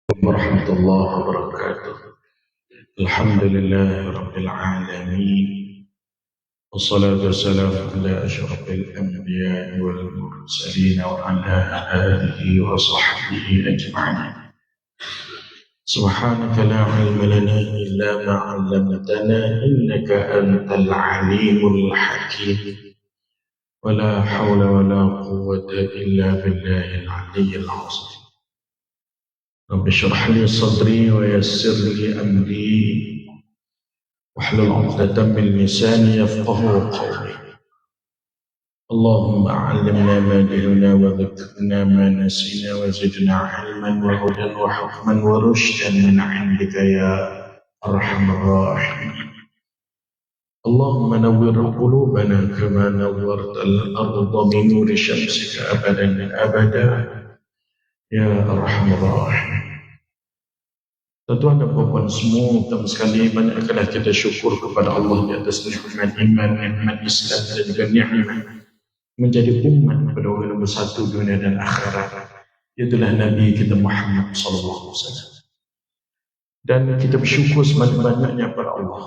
ورحمة الله وبركاته. الحمد لله رب العالمين، والصلاة والسلام على أشرف الأنبياء والمرسلين وعلى آله وصحبه أجمعين. سبحانك لا علم لنا إلا ما علمتنا إنك أنت العليم الحكيم، ولا حول ولا قوة إلا بالله العلي العظيم. رب اشرح لي صدري ويسر لي أمري واحلل عقدة من لساني يفقهوا قولي. اللهم علمنا ما جهلنا وذكرنا ما نسينا وزدنا علما وهدى وحكما ورشدا من عندك يا أرحم الراحمين. اللهم نور قلوبنا كما نورت الأرض بنور شمسك أبدا أبدا يا أرحم الراحمين. Tuan-tuan dan puan-puan semua, pertama sekali banyakkanlah kita syukur kepada Allah di atas nikmat iman, nikmat Islam dan juga nikmat menjadi umat pada orang nombor satu dunia dan akhirat, iaitulah Nabi kita Muhammad sallallahu alaihi wasallam. Dan kita bersyukur sebanyak-banyaknya kepada Allah,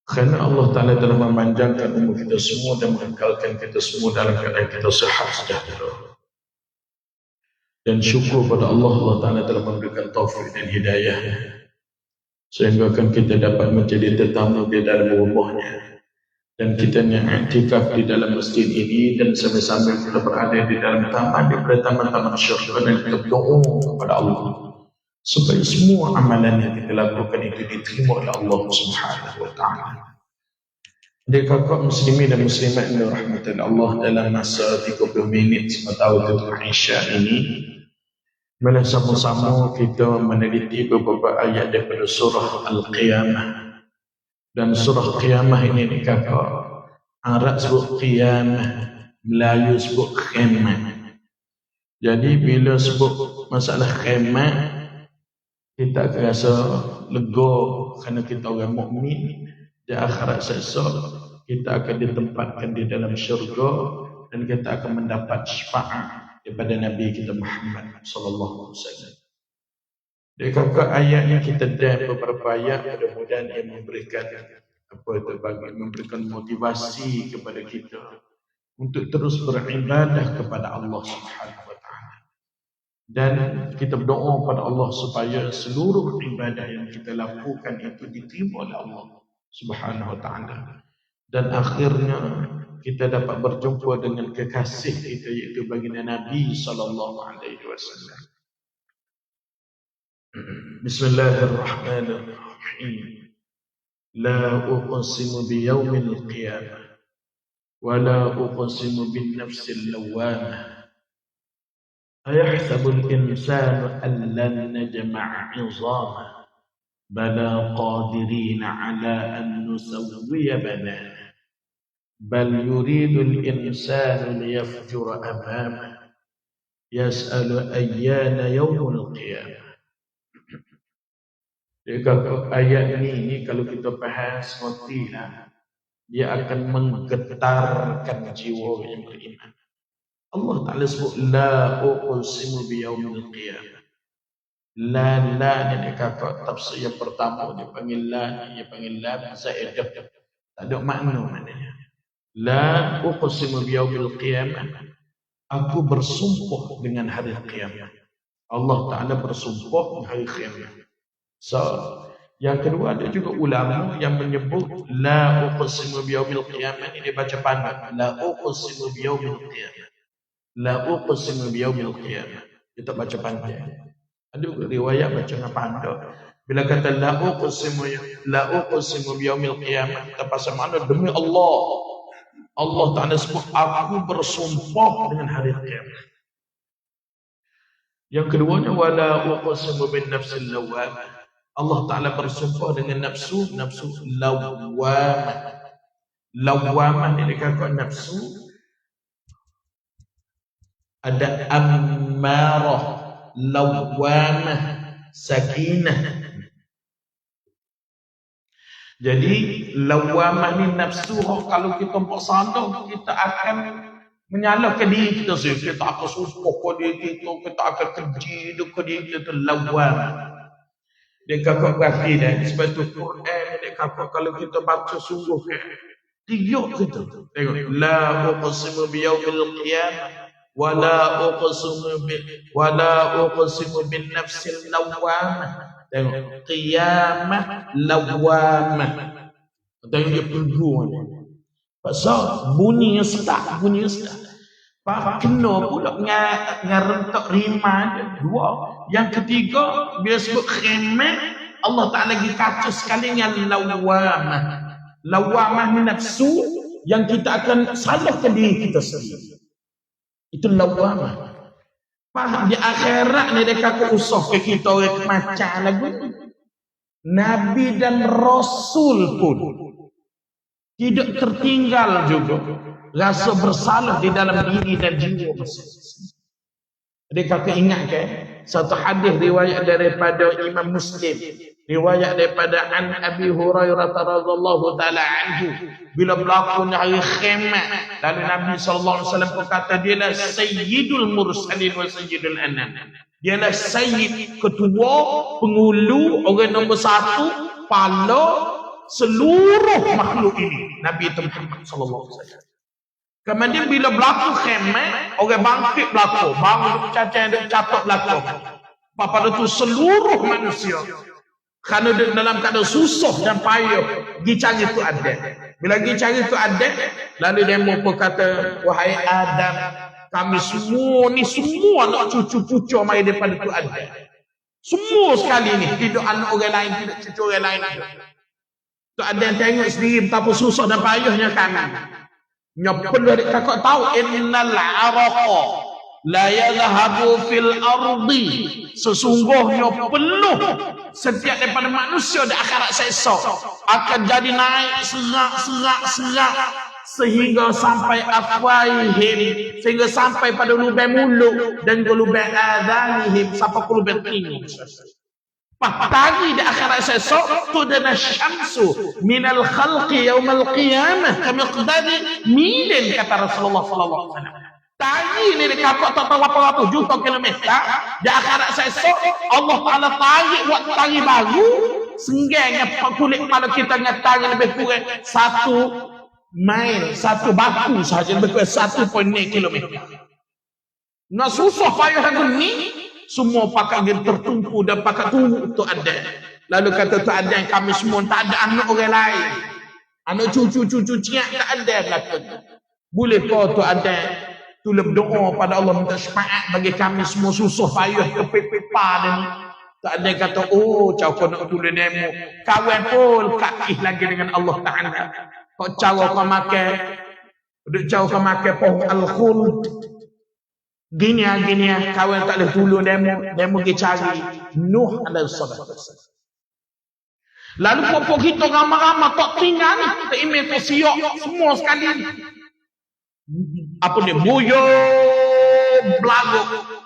kerana Allah Ta'ala telah memanjangkan umur kita semua dan mengekalkan kita semua dalam keadaan kita sihat sejahtera. Dan syukur pada Allah, Allah Ta'ala telah memberikan taufik dan hidayah sehingga kan kita dapat menjadi tetamu di dalam rumahnya, dan kita yang iktikaf di dalam masjid ini, dan sambil-sambil kita berada di dalam taman daripada taman-taman syurga, dan kita berdoa kepada Allah supaya semua amalan yang kita lakukan itu diterima oleh Allah Subhanahu wa Ta'ala. Jadi kakak muslimin dan muslimat yang dirahmati Allah, dalam masa 30 minit sementara untuk Isya ini, bila sama-sama kita meneliti beberapa ayat daripada surah Al-Qiyamah. Dan surah Qiyamah ini ni kakak, Arab sebut Qiyamah, Melayu sebut Khemah. Jadi bila sebut masalah Khemah, kita akan rasa lega kerana kita orang mukmin. Di akhirat esok kita akan ditempatkan di dalam syurga dan kita akan mendapat syafaat daripada Nabi kita Muhammad sallallahu alaihi wasallam. Dari kakak ayat yang kita dan beberapa ayat, mudah-mudahan ia memberikan memberikan motivasi kepada kita untuk terus beribadah kepada Allah Subhanahu wa Ta'ala. Dan kita berdoa kepada Allah supaya seluruh ibadah yang kita lakukan itu diterima oleh Allah Subhanahu wa Ta'ala. Dan akhirnya kita dapat berjumpa dengan kekasih kita, iaitu baginda Nabi sallallahu alaihi wasallam. Bismillahirrahmanirrahim. La uqsimu biyawmil qiyamah wa la uqsimu bin nafsil lawwamah. Ayahsabul insanu an lan najma'a 'idhamah bala qadirina 'ala an nusawwiya banana. بل يريد الإنسان ليفجر أمامه يسأل أيان يوم القيامة. Jadi kalau ayat ini kalau kita bahas mengertilah, dia akan menggetarkan jiwa yang beriman. Allah Ta'ala sebut la uqsimu biyaumil qiyamah. La ni kata tafsir yang pertama dia panggil la, dia panggil la zaidah, tak ada makna maknanya. La uqsimu biyaumil qiyamah, aku bersumpah dengan hari kiamat. Allah Ta'ala bersumpah dengan hari kiamat. So, yang kedua ada juga ulama yang menyebut la uqsimu biyaumil qiyamah ini dia baca panjang. La uqsimu biyaumil qiyamah. La uqsimu biyaumil qiyamah. Dia tak baca panjang. Ada riwayat baca dengan panjang. Bila kata la uqsimu biyaumil qiyamah, terpaksa makna demi Allah. Allah Ta'ala sebut aku bersumpah dengan hari kiamat. Yang keduanya wala uqsimu bin nafsil lawwamah. Allah Ta'ala bersumpah dengan nafsu lawwamah. Lawwamah ini kata nafsu ada ammarah, lawwamah, sakinah. Jadi lawamah ni nafsu, kalau kita buat sadar kita akan Menyalahkan diri kita sendiri. Kita akan sumpah ke diri kita akan keji ke diri kita lawan. Dia kakak berarti dah. Sebab tu Quran dia kakak kalau kita baca sungguh kan. Tiap kita. Tengok. La uqsimu biyaumil qiyamah. Wala uqsimu bin nafsil lawamah. Tengok. Qiyamah lawamah. Tengok dia peluang ni. Pasal bunyi start. Pak kena pula ngarentak rima dia. Dua. Yang ketiga, bila sebut khimah, Allah Ta'ala lagi kata sekali dengan lawamah. Lawamah ni nafsu yang kita akan salahkan diri kita sendiri. Itu lawamah. Faham di akhirat ni dia kata usah ke kita orang macam lagu. Nabi dan Rasul pun tidak tertinggal juga rasa bersalah di dalam diri dan jiwa masing-masing. Dia kata ingat ke satu hadis riwayat daripada Imam Muslim, riwayat daripada An Abi Hurairah radhiyallahu taala anhu, bila berlaku hari Khaimah, lalu Nabi sallallahu alaihi wasallam berkata dialah sayyidul mursalin wa sayyidul anam. Dialah sayyid, ketua, pengulu, orang nombor satu, kepala seluruh makhluk ini, Nabi Muhammad sallallahu alaihi wasallam. Kemudian bila berlaku khemah, orang bangkit berlaku, bangun cacat catat berlaku. Pada tu seluruh manusia kerana dalam keadaan susah dan payah pergi cari tu ada. Bila pergi cari tu ada, lalu dia berkata, wahai Adam, kami semua ni semua anak cucu-cucu mai daripada tu ada. Semua sekali ni, tidak anak orang lain, tidak cucu orang lain. Tu ada yang tengok sendiri betapa susah dan payahnya kami. Nyopel dari kakak tahu innal araqa la yadhhabu fil ardi, sesungguhnya penuh setiap daripada manusia di akhirat esok akan jadi naik serak sehingga sampai afwaihim, sehingga sampai pada lubang mulut dan lubang adhanihim, sampai ke lubang telinga. Pagi di akhirat esok tu dana syamsu minal khalqi yaumal qiyamah kamiqdari milin, kata Rasulullah sallallahu alaihi wasallam. Tadi ni dekat tak tahu berapa juta kilometer di akhirat esok Allah Taala tarik buat tari baru, sengganya kulit kepala kita dengan tari lebih kurang 1 mil, 1 batu sahaja, lebih kurang 1.9 kilometer. Nak susah payah lagu ni. Semua pakai dia tertumpu dan pakai tunggu tu ada. Lalu kata tu ada yang kami semua tak ada anak orang lain. Anak cucu-cucu ciak tak ada kata. Boleh kau tu ada tu berdoa pada Allah minta syafaat bagi kami semua susah payah kepipa ni. Tak ada kata oh cau kau nak tulis demo. Kawan pun kakih lagi dengan Allah Taala. Kau cara kau makan duk jauh kau makan pohon al-khuld. Gini kawan tak boleh tolong demo pergi cari Nuh alaihi salatu wasallam. Lalu pokok kita ramai-ramai tak tinggal ni, tak imej tak siap semua sekali. Apa dia buyo belagu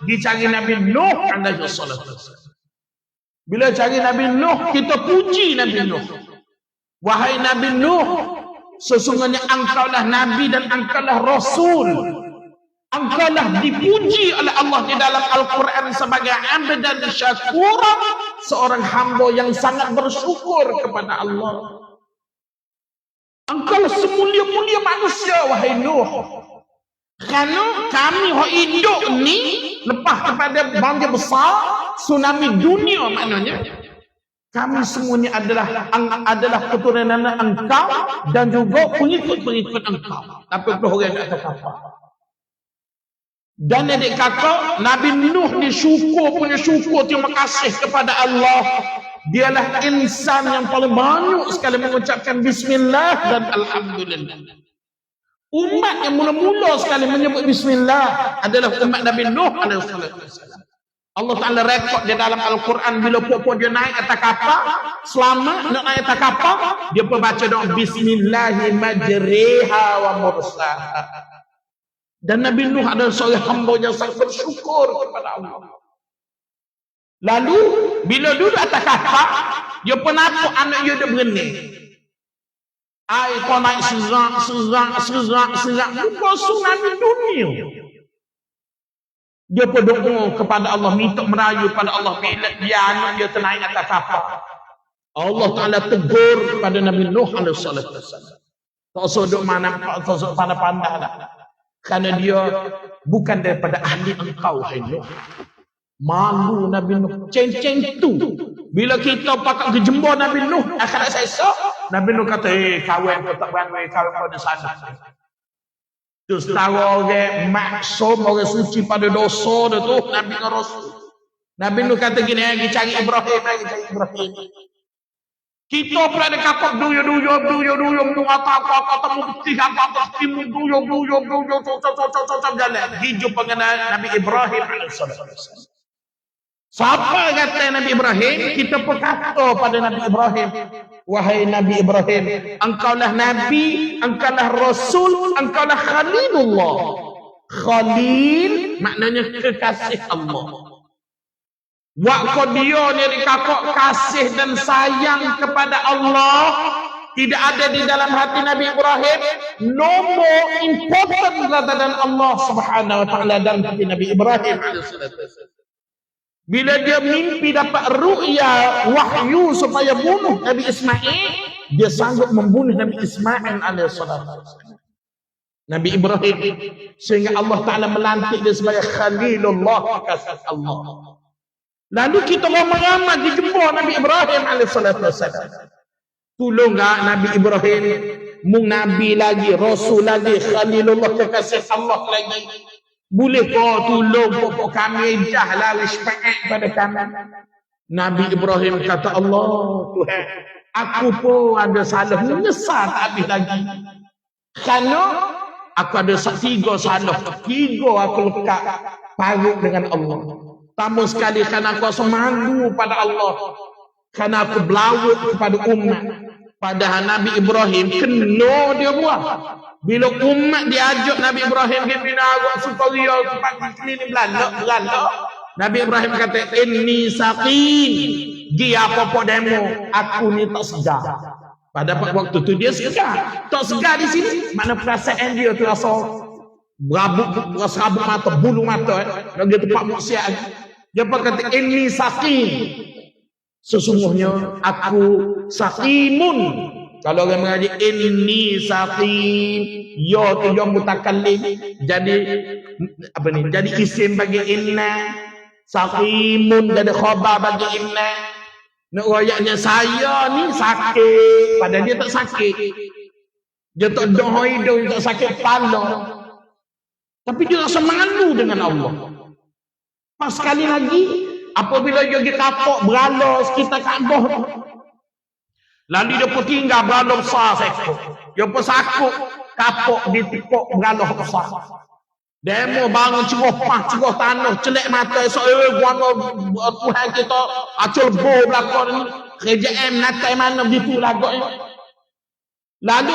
dicari Nabi Nuh alaihi salatu wasallam. Bila cari Nabi Nuh, kita puji Nabi Nuh. Wahai Nabi Nuh, sesungguhnya engkaulah nabi dan engkaulah rasul. Engkaulah dipuji oleh Allah di dalam Al-Quran sebagai abdan syakura, seorang hamba yang sangat bersyukur kepada Allah. Engkaulah semulia-mulia manusia, wahai Nuh. Kerana kami yang hidup ni lepas kepada banjir besar, tsunami dunia maknanya, kami semuanya adalah keturunan engkau dan juga pengikut-pengikut engkau. Tapi orang tak tahu apa. Dan adik kakak Nabi Nuh ni punya syukur terima kasih kepada Allah. Dialah insan yang paling banyak sekali mengucapkan bismillah dan alhamdulillah. Umat yang mula-mula sekali menyebut bismillah adalah umat Nabi Nuh alaihi wasallam. Allah Taala rekod di dalam Al-Quran bila pokok dia naik atas kapal, selama nak naik atas kapal dia pun baca doa bismillahi majriha wa mursaha. Dan Nabi Nuh adalah seorang hamba yang sangat bersyukur kepada Allah. Lalu bila duduk atas kapal, dia pun nampak anak dia dah berenang. Air kau naik serak. Bukan tsunami dunia. Dia berdoa kepada Allah, minta merayu pada Allah bila dia anak dia ternaik atas kapal. Allah Ta'ala tegur kepada Nabi Nuh alaihi salatu wasallam. Tak usah mana, tak usah pandai-pandai lah. Kerana dia bukan daripada ahli engkau, hai Nuh. Malu Nabi Nuh. Ceng-ceng tu. Bila kita pakai kejembur Nabi Nuh, akhirat esok, Nabi Nuh kata, kawan kau tak berani, kawan kau di sana. Terus tahu orang maksum, orang suci pada dosa dia tu, Nabi dengan Rasul. Nabi Nuh kata gini, lagi cari Ibrahim. Kita pula ada kapal duyuk, kata bukti kapal timun duyuk, jalan. Hidup pengenal Nabi Ibrahim alaihissalam. Siapa kata Nabi Ibrahim? Kita pun kata pada Nabi Ibrahim, wahai Nabi Ibrahim, engkaulah Nabi, engkaulah Rasul, engkaulah Khalilullah. Khalil maknanya kekasih Allah. Waktu dia ni dikakak kasih dan sayang kepada Allah, tidak ada di dalam hati Nabi Ibrahim. No more important rather than Allah Subhanahu wa taala dan hati Nabi Ibrahim alaihissalam. Bila dia mimpi dapat ru'ya wahyu supaya bunuh Nabi Ismail, dia sanggup membunuh Nabi Ismail alaihissalam. Nabi Ibrahim, sehingga Allah Ta'ala melantik dia sebagai Khalilullah, kekasih Allah. Lalu kita ramai-ramai dijemput Nabi Ibrahim alaihissalam. Tolong tak Nabi Ibrahim, mung Nabi lagi, Rasul lagi, Khalilullah, kekasih Allah lagi. Boleh kau tolong pokok kami, jahlah respect pada kami. Nabi Ibrahim kata, Allah Tuhan, aku pun ada salah, menyesal tak habis lagi. Kerana aku ada 3 salah, 3 aku lekat parut dengan Allah. Tambah sekali kerana aku rasa malu pada Allah, kerana aku berlawak kepada umat. Padahal Nabi Ibrahim kena dia buat. Bila umat diajak Nabi Ibrahim ke bina agak sukaria tempat keliling Belanda, Nabi Ibrahim kata, inni saqim, dia apa-apa demo, aku ni tak segar. Pada waktu tu dia segar. Tak segar di sini, mana perasaan dia tu rasa berabuk mata, bulu mata, lagi tempat maksiat. Dia kata, inni saqim, sesungguhnya aku saqimun. Kalau orang mengaji inni saqim, ya tu yang mutakallim, jadi apa ni? Jadi isim bagi inna, saqimun jadi khabar bagi inna. Nak royaknya saya ni sakit, padahal dia tak sakit. Dia tak doa hidung, tak sakit kepala. Tapi dia rasa malu dengan Allah. Pas sekali lagi, apabila dia pergi kapok berala sekitar Kaabah, lalu dia pun tinggal berala besar sekor. Dia pun sakut kapok di tikuk berala besar. Demo bangun cerah tanah, celek mata esok guano Tuhan kita acul bo belakang ni. KJM natai mana gitu lagaknya. Lalu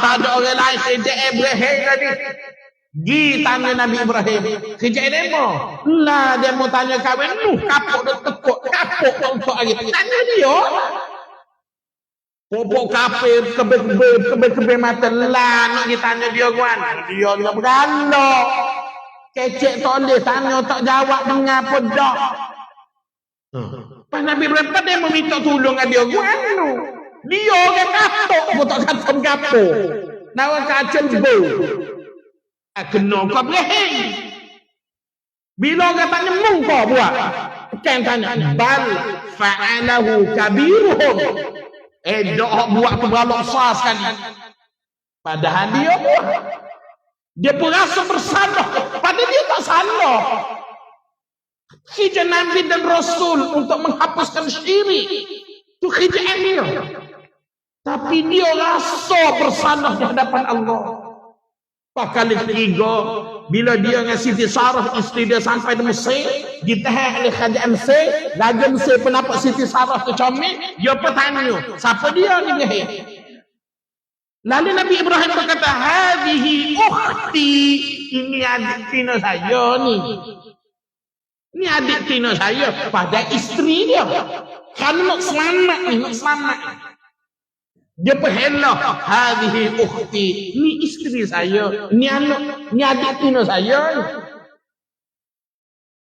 tak ada orang lain, KJM berheng tadi. Gi tanya Nabi Ibrahim, KJM demo. Lah demo tanya kawan tu, kapok dah tekuk, kapok untuk lagi. Tanya dia. Popok kafir kebe mata lah nak ditanya dia guan. Dia berganda. Kecek tak boleh tanya tak jawab mengapa dak. Pas Nabi Ibrahim pada meminta tolong dengan dia guan tu. Dia orang kapok pun tak kata mengapa. Nawa kacel bo. Kena kau berheng. Bila orang tanya mung kau buat. Kan tanya bal fa'alahu kabiruhum. Doa buat tu berlalu besar sekali. Padahal dia buat. Dia pun rasa bersalah. Padahal dia tak salah. Kerja Nabi dan Rasul untuk menghapuskan syirik. Itu kerja dia. Tapi dia rasa bersalah di hadapan Allah. Kali ketiga, bila dia dengan Siti Sarah, isteri dia sampai di Mesir, ditahan oleh kerajaan Mesir, Raja Mesir pun nampak Siti Sarah tu comel, dia pun tanya, siapa dia ni dia? Lalu Nabi Ibrahim berkata, hadihi ukhti, ini adik tina saya ni. Ini adik tina saya pada isteri dia. Kan nak selamat ni, nak selamat. Dia perhelah, hadhihi ukhti, ni isteri saya, ni anak, ni adik tino saya.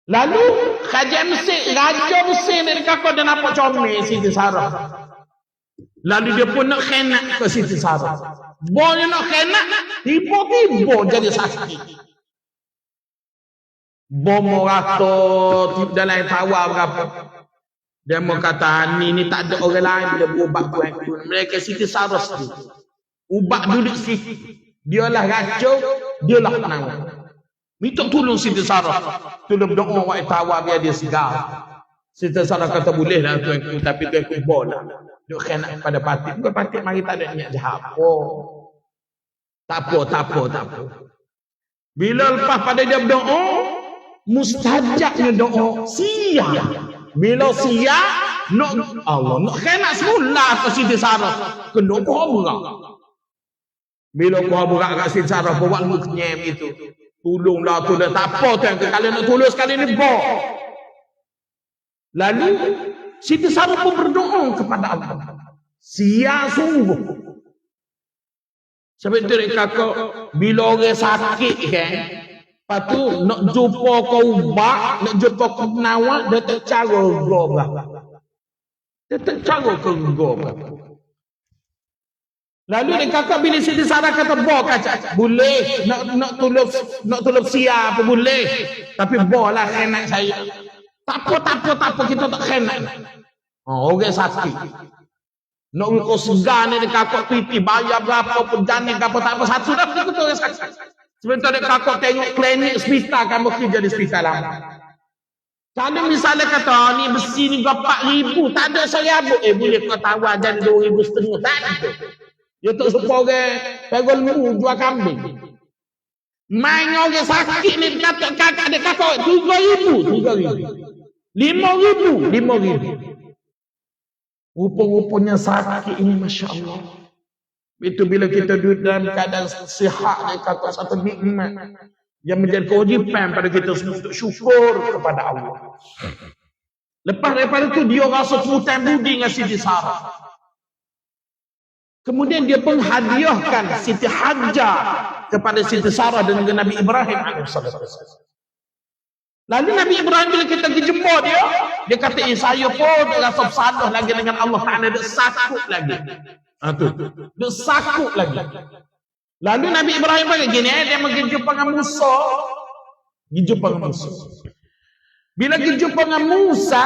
Lalu Raja Mesir ni kakak dia nampak comel Siti Sarah. Lalu dia pun nak khenak ke Siti Sarah. Boleh nak khenak, tiba-tiba jadi sakit. Bom rato dalam tawar berapa. Dia mau kata ni tak ada orang lain dia berubat tuan. Mereka Siti Sarah tu. Ubat duduk situ. Dialah racun, dialah penawar. Minta tolong Siti Sarah. Tolong doa wak tawar biar dia segar. Siti Sarah kata boleh lah tuanku, tapi tuanku boleh. Duk kena pada patik. Bukan patik mari tak ada niat jahat. Tak apa. Bila lepas pada dia berdoa, mustajabnya doa siap. Bila siap, nak Allah nak kena semula ke Siti Sarah. Kena berat. Bila berat kat Siti Sarah buat muknyem itu. Tolonglah. Tak apa tuan. Kalau nak tolong sekali ni bawa. Lalu Siti Sarah pun berdoa kepada Allah. Siap sungguh. Sebab itu kakak bila orang sakit kan. Lepas tu nak jumpa kau ubat, nak jumpa kau penawar, dia tak cara gua berapa. Dia tak cara kau gua berapa. Lalu dia kakak bila Siti Sarah kata bawa kaca, boleh nak tolong siap boleh. Tapi bawalah khenak saya. Tak apa kita tak khenak. Orang sakit. Nak kau segan ni kakak piti bayar berapa pun jani apa tak apa satu dah betul orang sakit. Sebentar dia kakak tengok klinik hospital kan mesti jadi hospital lama. Kalau misalnya kata ni besi ni 4,000, tak ada saya abuk. Boleh kau tawar dan 2,500. Tak ada. Dia tak suka orang pegol mu jual kambing. Main orang sakit ni kata kakak dia kakak 3,000. 5,000. Rupa-rupanya sakit ini Masya Allah. Itu bila kita duduk dalam keadaan sihat ni kakak satu nikmat yang menjadi kewajipan pada kita semua untuk syukur kepada Allah. Lepas daripada itu dia rasa hutang budi dengan Siti Sarah. Kemudian dia penghadiahkan Siti Hajar kepada Siti Sarah dan dengan Nabi Ibrahim AS. Lalu Nabi Ibrahim bila kita pergi jumpa dia kata saya pun rasa bersalah lagi dengan Allah Ta'ala, dia sakut lagi. Dia sakut lagi. Lalu Nabi Ibrahim pakai gini, dia pergi jumpa dengan Musa. Bila pergi jumpa dengan Musa,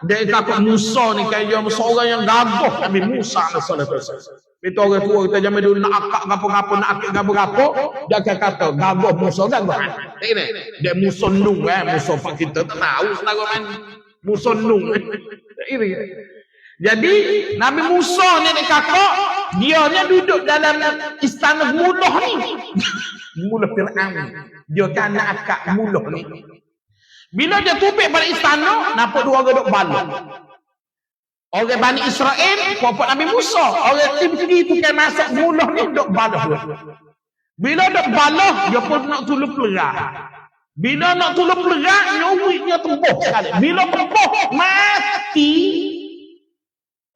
dia kata Musa ni kayak seorang yang gagah Nabi Musa AS. Itu orang tua kita zaman dulu nak akak gapo-gapo, nak akik gapo-gapo, dia akan kata gagah Musa gagah. Dia Musa nung Musa pak kita tak tahu setara man Musa nung. Jadi Nabi Musa ni kakak dia ni duduk dalam istana Muluh ni. Muluh Fir'aun. Dia kan nak akak Muluh ni. Bila dia tupik pada istana, nampak dua orang duduk balok. Orang Bani Israel, puak Nabi Musa. Orang tinggi itu kan masuk Muluh ni duduk balok. Bila duduk balok, dia pun nak tolong pelerah. Bila nak tolong pelerah, nyuritnya tempuh sekali. Bila tempuh, mati.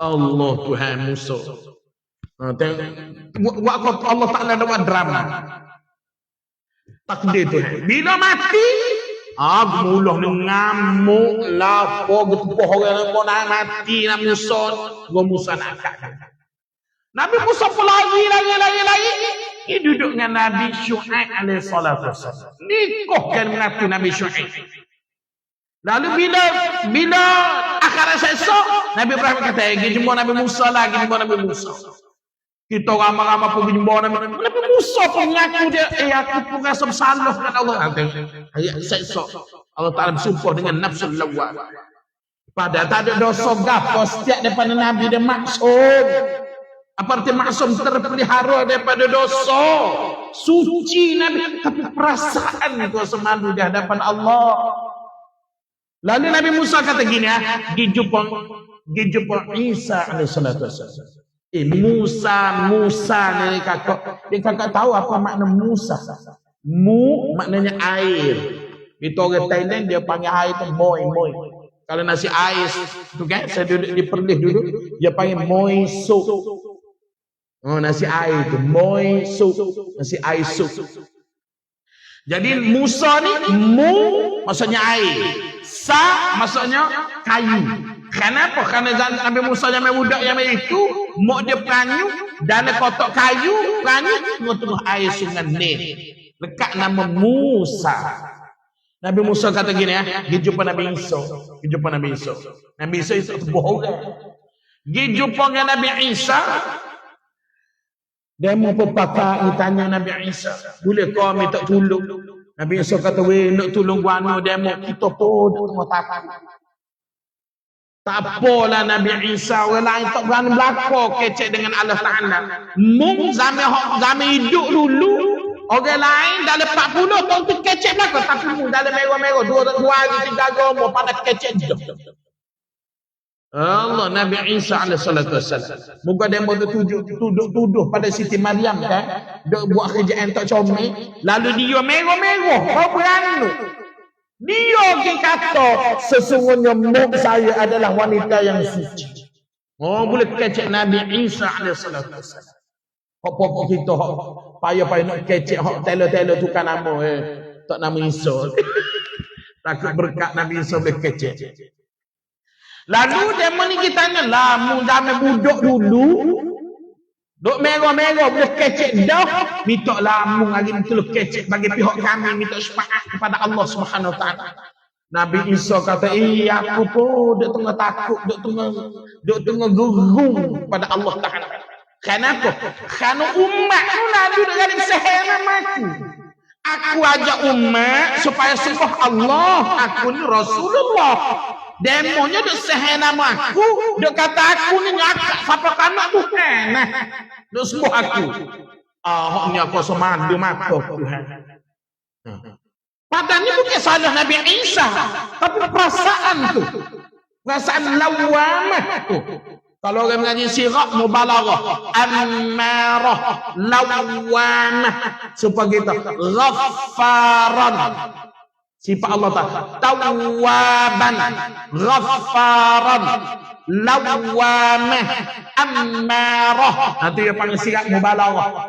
Allah Tuhan Musa. Allah Ta'ala ada buat drama. Takdir Tuhan. Bila mati, Muluh ni ngamuk, lapor, getupuh orang nak mati, Nabi Musa. Musa nak akak. Nabi Musa pun lagi. Dia duduk dengan Nabi Syuaib alaihi salatu wassalam. Nikahkan mengaku Nabi Syuaib. Lalu bila akhirat esok, Nabi Ibrahim kata, pergi jumpa Nabi Musa lagi, jumpa Nabi Musa. Kita ramai-ramai pergi jumpa Nabi Musa pun mengaku dia, aku pun rasa bersalah dengan Allah. Ayat esok, Allah Ta'ala bersumpah dengan nafsul lawwam. Padahal tak ada dosa gapo setiap daripada Nabi dia maksum. Apa arti maksum? Terpelihara daripada dosa. Suci Nabi, tapi perasaan itu semalu di hadapan Allah. Lalu Nabi Musa kata gini, pergi jumpa Isa alaihissalatu wassalam. Musa ni kakak tahu apa makna Musa. Maknanya air. Itu orang Thailand dia panggil air tu moi. Kalau nasi ais tu kan, saya duduk di Perlis dulu, dia panggil moi so. Oh, nasi air tu. Moi sup. Nasi air sup. Jadi Musa ni, mu maksudnya air. Sa maksudnya kayu. Kenapa? Kerana Nabi Musa yang budak yang itu, mak dia peranyu, dan kotak kayu, peranyu, tengah air sungai Nil. Lekat nama Musa. Nabi Musa kata gini ya, dia jumpa Nabi Isa. Dia jumpa Nabi Isa. Nabi Isa itu bohong. Dia jumpa dengan Nabi Isa. Dia mau pepakar, dia tanya Nabi Isa, boleh kau minta tolong? Nabi Isa kata, weh, nak tolong guano, dia mau kita pun tengah takut. Tak apalah Nabi Isa, orang lain tak berani berlaku kecek dengan Allah Ta'ala. Mung zaman hidup dulu, orang lain dalam 40 tahun tu kecek berlaku. Tapi mung dalam merah-merah, 2 hari 3 agama pada kecek hidup. Allah Nabi Isa alaihissalatu wassalam. Muka dia mau tuduh pada Siti Maryam kan. Dia buat kerjaan tak comel. Lalu dia merah-merah. Kau berani. Dia kata sesungguhnya mak saya adalah wanita yang suci. Oh boleh kecek Nabi Isa alaihissalatu wassalam. Hok kita hok payah-payah nak kecek hok telo-telo tukar nama tak nama Isa. Takut berkat Nabi Isa boleh kecek. Lalu demo ni kita tanya lah, mu zaman budak dulu, duk merah-merah boleh kecek dah, minta lamu hari ni telur kecek bagi pihak kami, minta syafaat kepada Allah Subhanahu Wa Taala. Nabi Isa kata, aku pun duk tengah takut, duk tengah gerung pada Allah Taala. Kenapa? Kerana umat tu lalu duk jadi seheram aku. Aku ajak umat supaya sembah Allah, aku ni Rasulullah. Demonya duk sehai nama aku, duk kata aku ni ngakak siapa kanak Tuhan. Duk sembah aku. Hok ni aku semadu mata Tuhan. Padahal ni bukan salah Nabi Isa, tapi perasaan tu. Perasaan lawamah tu. Kalau orang mengaji sirah mubalaghah, ammarah, lawamah, supaya kita ghaffaran. Sifat Allah Tawwaban, Ghaffaran, Lawwamah, Ammarah. Nanti dia panggil sifat mubalaghah.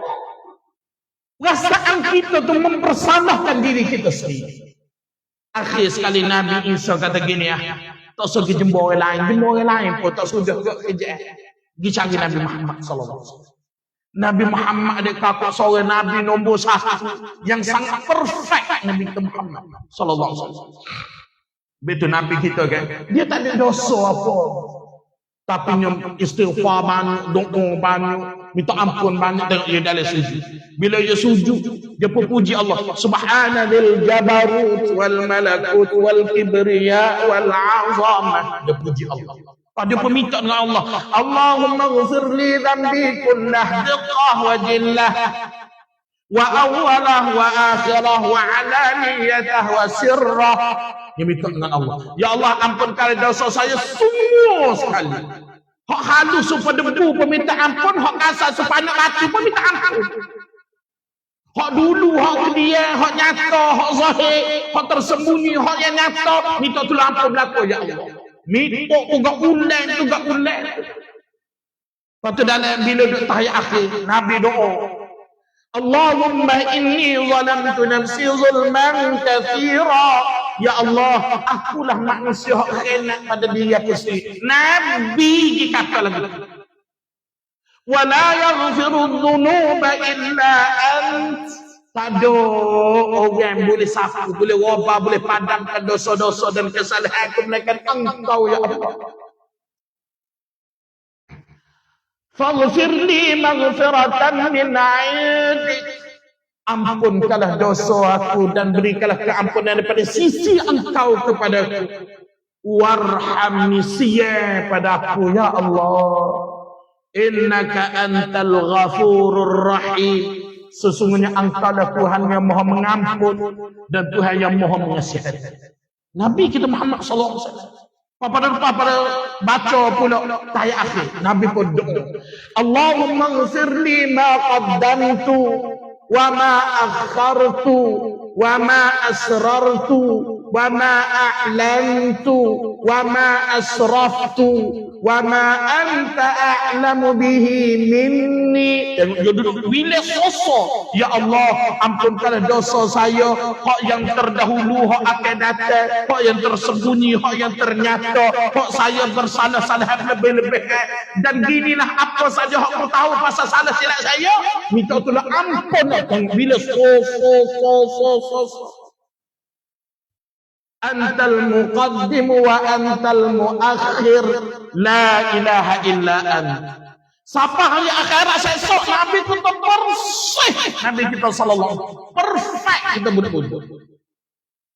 Perasaan kita tu mempersalahkan diri kita sendiri. Akhir sekali Nabi Isa kata gini ya, tak suruh jemur orang lain pun tak suruh kerja. Pergi cari Nabi Muhammad sallallahu alaihi wasallam. Nabi Muhammad ada kakak seorang Nabi nombor 1 yang sangat perfect Nabi Muhammad sallallahu alaihi wasallam. Betul Nabi kita kan, dia tak ada dosa apa. Tapi istighfar banyak, doa banyak, minta ampun banyak, tengok dia dalam sujud. Bila dia sujud, dia puji Allah. Subhanallahil jabarut wal malakut wal kibriya wal azamah. Dia puji Allah. Dia peminta dengan Allah. Allahumma ghfir li dhanbi kullah diqqah wa jillah wa awalah wa akhirah wa alaniyatah wa sirrah. Dia minta dengan Allah. Ya Allah ampunkan dosa saya semua sekali. Hak halus supaya debu peminta ampun, hak kasar supaya nak mati pun minta ampun. Hak dulu, hak kedia, hak nyata, hak zahir, hak tersembunyi, hak yang nyata, minta tolong ampun belaka ya Allah. Minta juga ulang. Lepas tu dalam bila duduk tahiyat akhir, Nabi doa. Allahumma inni zalamtu nafsi zulman kathira. Ya Allah, akulah manusia yang khianat pada diri aku sendiri. Nabi dikata lagi. Wa la yaghfiru dhunuba illa ant. Tak ada orang boleh sapu, boleh wabah, boleh padamkan dosa-dosa dan kesalahan aku melainkan Engkau ya Allah. Faghfir li maghfiratan min 'indik. Ampunkanlah dosa aku dan berikanlah keampunan daripada sisi Engkau kepadaku. Warhamni siya padaku ya Allah. Innaka antal ghafurur rahim. Sesungguhnya Engkau adalah Tuhan yang Maha mengampun dan Tuhan yang Maha mengasihani. Nabi kita Muhammad sallallahu alaihi wasallam pada baca pula tahiyat akhir, Nabi pun doa. Allahumma ighfir li ma qaddamtu wa ma akhartu wa ma asrartu wa ma a'lantu wa ma asraftu wa ma anta a'lamu bihi minni. Bila sosok, ya Allah, ampunkanlah dosa saya, hak yang terdahulu, hak akan datang, hak yang tersembunyi, hak yang ternyata, hak saya bersalah-salah lebih-lebih. Dan ginilah apa saja hak kau tahu pasal salah silap saya, minta tolong ampun. Bila Antal muqaddim wa antal muakhir, la ilaha illa ant. Siapa hari akhirat esok Nabi kita bersih, Nabi kita sallallahu perfect, kita betul-betul.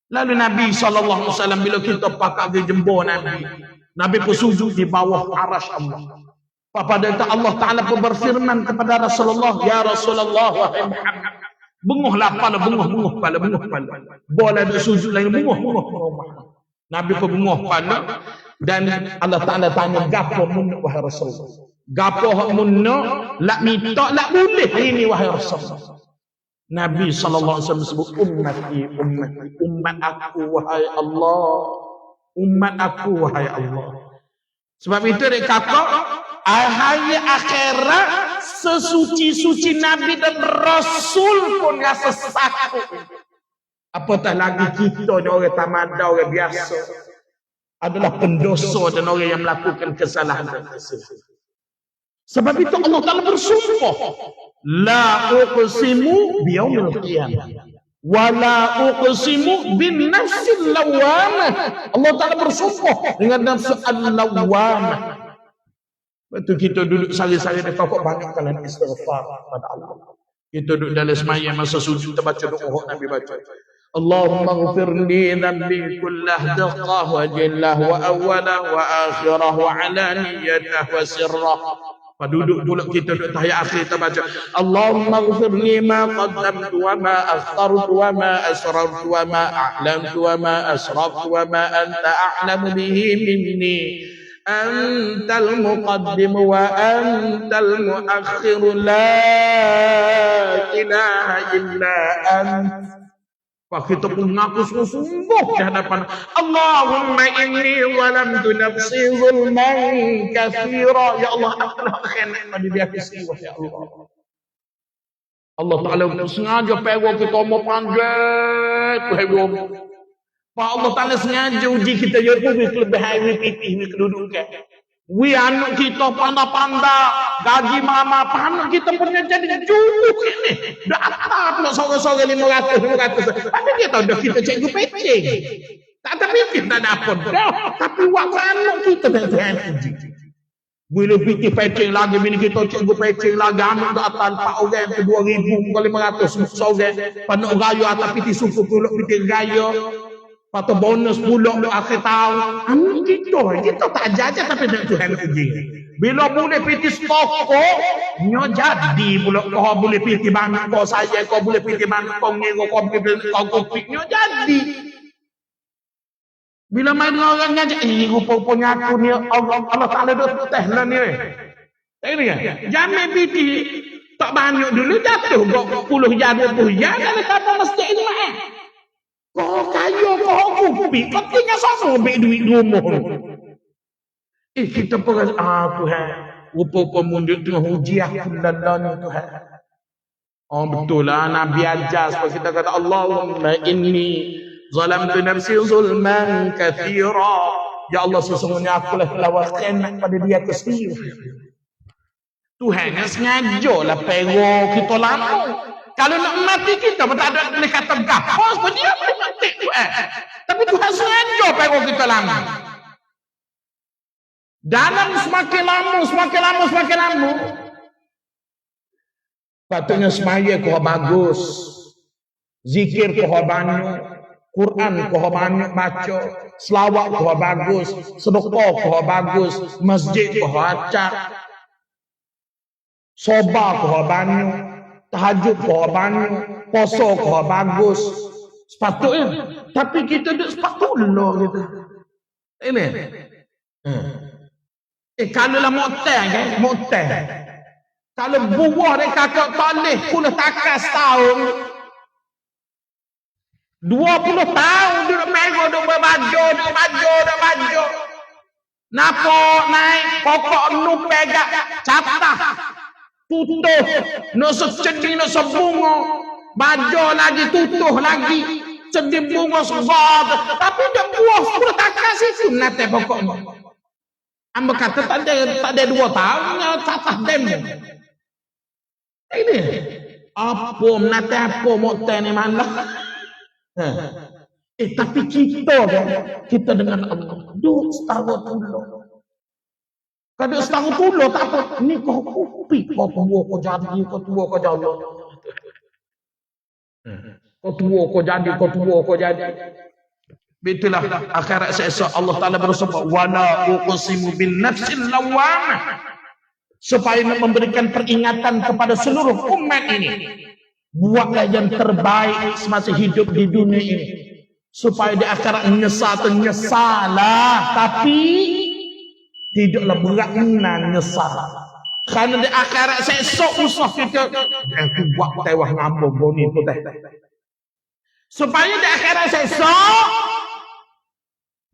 Lalu Nabi sallallahu alaihi wasallam bila kita pakai jembur Nabi pun sujud di bawah arasy Allah. Pada Allah Taala pun berfirman kepada Rasulullah, ya Rasulullah, wahai Muhammad, benguhlah kepala, benguh kepala. Boleh ada sujud lagi, benguh. Nabi pun benguh kepala. Dan Allah Ta'ala tanya, gapo munna wahai Rasulullah? Gapo hak munna? Lak minta, lak boleh ini wahai Rasulullah. Nabi SAW sebut, ummati, umat aku wahai Allah. Umat aku wahai Allah. Sebab itu dia kata, hari akhirat, sesuci-suci Nabi dan Rasul pun rasa sakit. Apatah lagi kita ni orang tamada, orang biasa, adalah pendosa dan orang yang melakukan kesalahan. Sebab itu Allah Ta'ala bersumpah, la uqsimu biyaumil qiyamah wa la uqsimu bin nafsil lawamah. Allah Ta'ala bersumpah dengan nafsu al-lawamah. Betul, kita duduk sehari-hari ni kau banyak kalian istighfar pada Allah. Kita duduk dalam semaya masa sujud, kita baca doa Nabi baca. Allahumma ghfir li dhanbi kullah daqah wa jillah wa awwalah wa akhirah wa alaniyatah wa sirrah. Pada duduk pula kita duduk tahiyat akhir kita baca Allahumma ghfir li ma qaddamtu wa ma akhartu wa ma asrartu wa ma a'lamtu wa ma asraftu wa ma anta a'lamu bihi minni. Antal muqaddim wa antal muakhir, la ilaha illa ant. Pak kita pun mengaku sungguh-sungguh di hadapan Allahumma inni zalamtu nafsi zulman katsira. Ya Allah, aku telah khianat pada dia sendiri, ya Allah. Allah Taala sengaja pegang kita mau panjat pegang. Pak Allah Ta'ala sengaja uji kita ya pun lebih hari pipih ni kedudukan. We anak kita panda-panda, gaji mama, anak kita punya jadi juluk ini. Dah atap nak sore-sore 500. Tapi dia tahu dah kita cikgu pecing. Tak tapi kita dapat dah. Tapi waktu anak kita dah uji. Bila fikir pecing lagi, bini kita cikgu pecing lagi, anak dah atas 4 orang ke 2,000 ke 500 sore. Panak raya atas piti suku kuluk piti raya. Atau bonus pulak di akhir tahun. Anak kita tak jajan tapi nak Tuhan uji. Bila boleh piti stoko, nyo jadi pula kau boleh piti banyak kau saya, kau boleh piti banyak kau ngira, kau boleh kau kopi, nyo jadi. Bila main dengan orang ngajak, rupa-rupanya aku ni Allah Ta'ala dah teh lah ni. Tak kan? Jamin piti tak banyak dulu jatuh 10 jam 20 jam dalam kapal masjid ni mah. Kau kaya, kau kopi, kau tinggal sama ambil duit rumah. Kita pergi, Tuhan, rupa-rupa mundur tengah uji aku dalam Tuhan. Betul lah, Nabi ajar sebab kita kata, Allahumma inni zalamtu nafsi zulman kathira. Ya Allah, sesungguhnya aku telah khianat pada dia kesendiri. Tuhan yang sengaja lah pegang kita lama. Kalau nak mati kita pun tak ada boleh kata gapo sebab dia boleh mati Tuhan. Tapi Tuhan sengaja pegang kita lama. Dalam semakin lama. Patutnya semaya kau bagus. Zikir kau banyak. Quran kau banyak baca. Selawat kau bagus. Sedekah kau bagus. Masjid kau acak. Sobar kau banyak. Tahajud kau banyak, puasa kau bagus. Sepatutnya. Tapi kita duduk sepatutnya gitu. Ini. Kalau lah mu'tah. Kalau buah dia kakak talih puluh takas tahun. 20 tahun duduk mego, duduk baju. Napa naik pokok nu pegak catah. Tutuh, no secedi, no sebungo. Baju lagi, tutuh lagi. Cedi bunga sebab. Tapi dia buah sudah tak kasih sunat pokoknya. Amba kata tak ada 2 tahun, catah demo. Ini. Apa menate apa mokte ni mana? Tapi kita dengan Allah duk setahun puluh. Kadang setahun puluh tak apa. Ni kau kupi kau tua kau jadi kau tua kau jauh. Kau tua kau jadi. Itulah akhirat seesok Allah Ta'ala bersabda wala uqsimu bin nafsil lawamah. Supaya memberikan peringatan kepada seluruh umat ini. Buatlah yang terbaik semasa hidup di dunia ini. Supaya di akhirat nyesalah. Tapi tidaklah berakna nyesal. Kerana di akhirat seesok usah kita. Aku buat tewah ngambung boni tu teh. Supaya di akhirat seesok.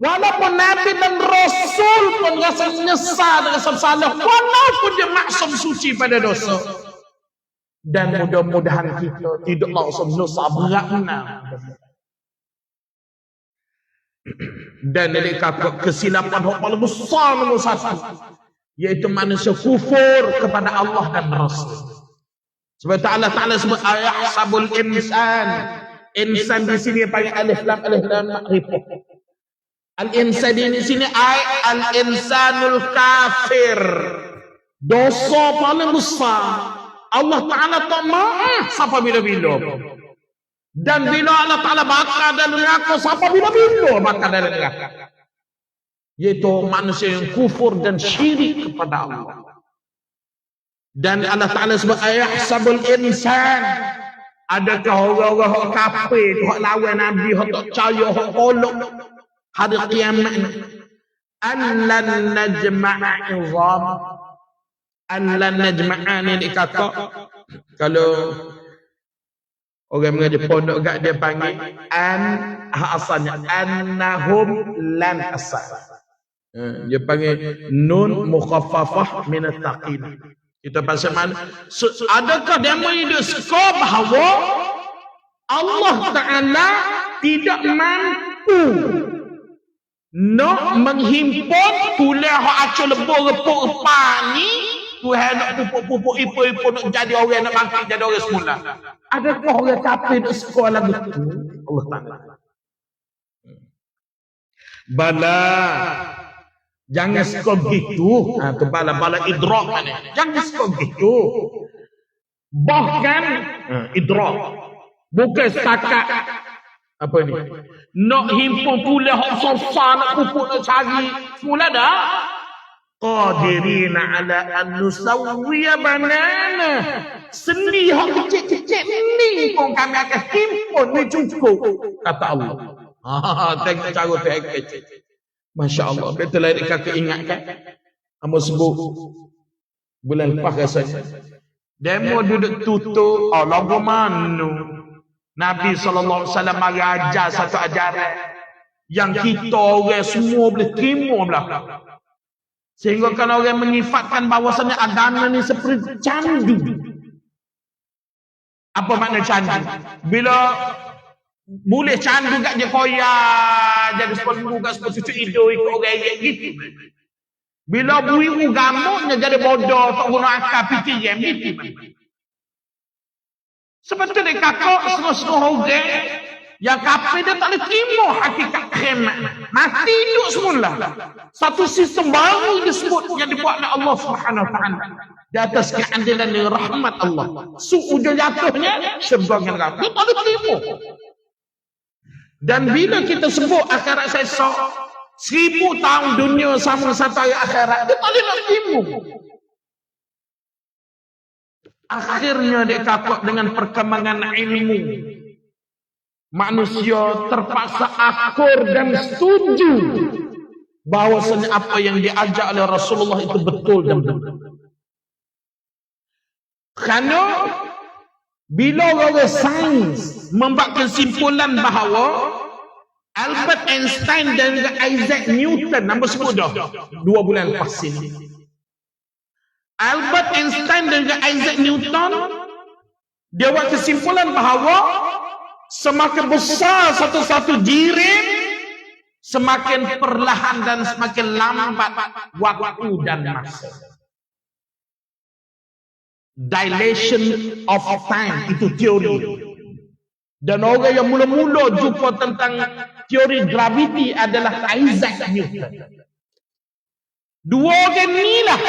Walaupun Nabi dan Rasul pun rasa nyesal, rasa salah. Walaupun dia maksum suci pada dosa. Dan mudah-mudahan kita tidak langsung dosa berakna. Dan dari kakak kesilapan yang paling besar nombor 1. Iaitu manusia kufur kepada Allah dan Rasul. Sebab Allah Ta'ala sebut ayahsabul insan. Insan di sini panggil alif lam makrifah. Al-insan di sini al-insanul kafir. Dosa paling besar. Allah Ta'ala tak maaf sampai bila-bila. Dan bila Allah Ta'ala bakar dalam neraka sampai bila-bila bakar dalam neraka. Iaitu manusia yang kufur dan syirik kepada Allah. Dan Allah Ta'ala sebut ayahsabul insan. Adakah orang-orang kafir hak lawan Nabi, hak tak percaya, hak kolok hari kiamat ni. Allan najma'a izam. Allan najma'a ni dikata kalau orang mengaji pondok gak dia panggil asalnya annahum lan asal. Dia panggil nun mukhaffafah min at-taqil. Kita pasal mana? Adakah dia menduga bahawa Allah Ta'ala tidak mampu nak menghimpun tulah hak acul lebur-lebur pani Tuhan nak pupuk-pupuk ipu-ipu nak jadi orang nak bangkit jadi orang semula. Adakah orang kafir nak sekolah begitu? Allah Ta'ala. Bala. Jangan sekolah begitu. Itu bala idrak mana. Jangan sekolah begitu. Bahkan idrak. Bukan setakat apa ni? Nak himpun pula hak susah nak pupuk nak cari. Semula dah. Qadirina ala an nusawwiya banana. Sendi hak kecil-kecil ni pun kami akan himpun ni cukup. Kata Allah. Tengok cara tu kecil. Masya Allah. Betul lah kakak ingatkan. Amba sebut bulan lepas rasanya. Demo duduk tutup. Lagu manu. Nabi SAW mengajar satu ajaran. Yang kita orang semua boleh terima belakang. Sehingga kalau orang menyifatkan bahawasanya agama ni seperti candu. Apa makna candu? Bila boleh candu kat je koyak, jadi sepuluh kat sepuluh cucu hidup ikut orang yang gitu. Bila bui gamuknya jadi bodoh, tak guna akal fikir gitu. Sebetulnya kakak setengah-setengah orang yang kafir dia tak boleh terima hakikat kiamat. Mati hidup semula. Satu sistem baru disebut yang dibuat oleh Allah Subhanahu Wa Taala di atas keadilan dan rahmat Allah. Ujung jatuhnya sebagian kafir tak boleh terima. Dan bila kita sebut akhirat sesok 1000 tahun dunia sama satu hari akhirat, dia tak boleh nak terima. Akhirnya dia kakak dengan perkembangan ilmu. Manusia terpaksa akur dan setuju bahawasanya apa yang diajak oleh Rasulullah itu betul dan benar. Kerana Bila orang sains membuat kesimpulan bahawa Albert Einstein dan Isaac Newton, nama sebut dah 2 bulan lepas ini. Albert Einstein dan Isaac Newton, dia buat kesimpulan bahawa semakin besar satu-satu jirim, semakin perlahan dan semakin lambat waktu dan masa. Dilation of time, itu teori. Dan orang yang mula-mula jumpa tentang teori graviti adalah Isaac Newton. Dua orang inilah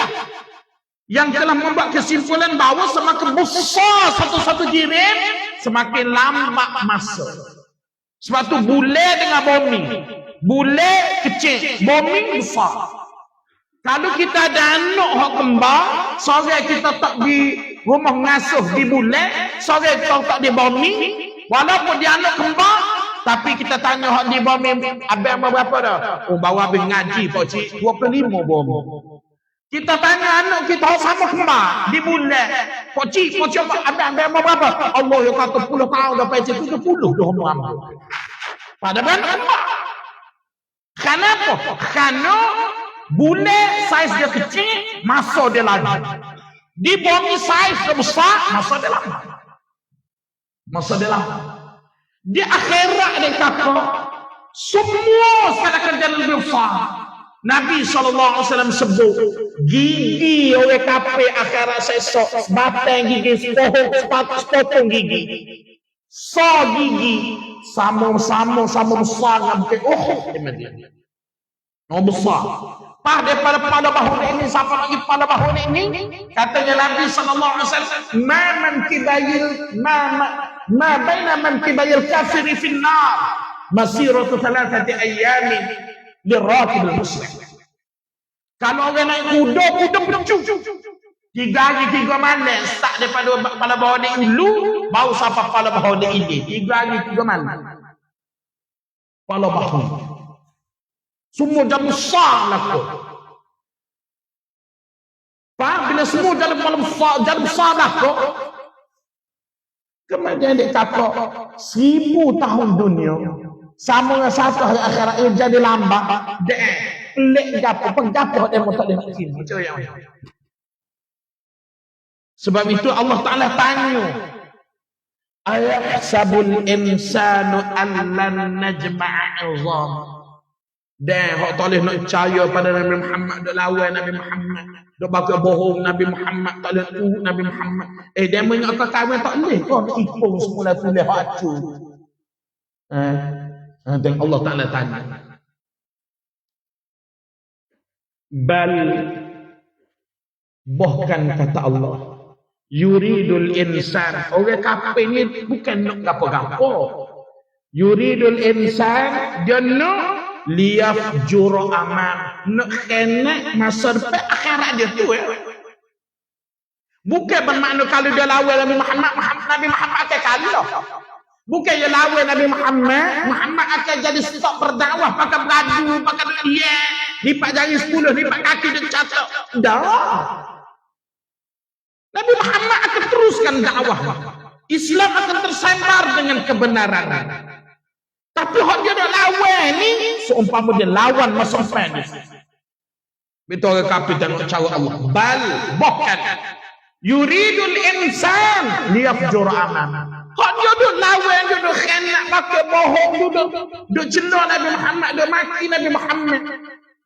yang telah membuat kesimpulan bahawa semakin besar satu-satu jirim, semakin lambat masa. Sebab tu bulan dengan bumi, bulan kecil, bumi besar. Kalau kita ada anak hak kembar, seorang kita tak di rumah mengasuh di bulan, seorang kita tak di bumi, walaupun dia anak kembar, tapi kita tanya hak di bumi, abang berapa dah? Oh, bawa abang ngaji Pak Cik, 25 bumi. Kita tanya anak kita sama kembar di bulan, Pak Cik abang berapa? Allah yang kata 10 tahun dah Pak Cik, 70 dah umur. Pada mana kembar? Kenapa? Karena bulan saiz dia kecil, masa dia lama. Di bumi saiz dia besar, masa dia lama. Masa dia lama. Di akhirat dia kata, semua sekadar kerja lebih besar. Nabi SAW sebut, gigi oleh kafir akhirat sesok, batang gigi, sepotong gigi. Gigi, sama besar dengan bukit Uhud di Madinah. Oh besar. Pah daripada pada bahu ini, siapa lagi pada bahu ini? Katanya Nabi SAW, ma baina mankibayil kafiri fin nar masiratu 3 ayamin lirakib al-muslim. Kalau orang naik kuda bercu. 3 hari 3 malam, start daripada pada bahu ini dulu, baru sampai pada bahu ini. 3 hari 3 malam. Pada bahu. Semua dah besar lah kau. Faham? Bila semua dah besar dah kau. Kemudian dia kata 1000 tahun dunia sama dengan satu hari akhirat ini jadi lambat. Dia pelik gapo, penggapo dia tak ada nak sini. Sebab itu Allah Ta'ala tanya, ayahsabul insanu allan najma'a 'izam. Dan hak tak boleh nak percaya pada Nabi Muhammad, dok lawan Nabi Muhammad, dok bakal bohong Nabi Muhammad, tak boleh tu Nabi Muhammad. Dia menyak ke kahwin tak boleh kau nak ipung semula tulis hak acu. Dan Allah Ta'ala tanya, bal, bahkan kata Allah, yuridul insan, orang kafir ni bukan nak gapo-gapo. Yuridul insan, dia nak liyafjur amal, nak kena masa depan akhirat dia tu. Bukan bermakna kalau dia lawan Nabi Muhammad akan kalah. Bukan dia lawan Nabi Muhammad akan jadi stop berdakwah, pakai beradu, pakai lipat jari 10, lipat kaki dia catat. Dah. Nabi Muhammad akan teruskan dakwah. Islam akan tersebar dengan kebenaran. Tapi hak dia nak lawan ni, seumpama dia lawan masa depan ni. Betul orang kafir dan cara Allah. Bal, bahkan yuridul insan liyafjur amal. Hak dia duk lawan, dia duk khianat, pakai bohong, duk jenuh Nabi Muhammad, duk maki Nabi Muhammad,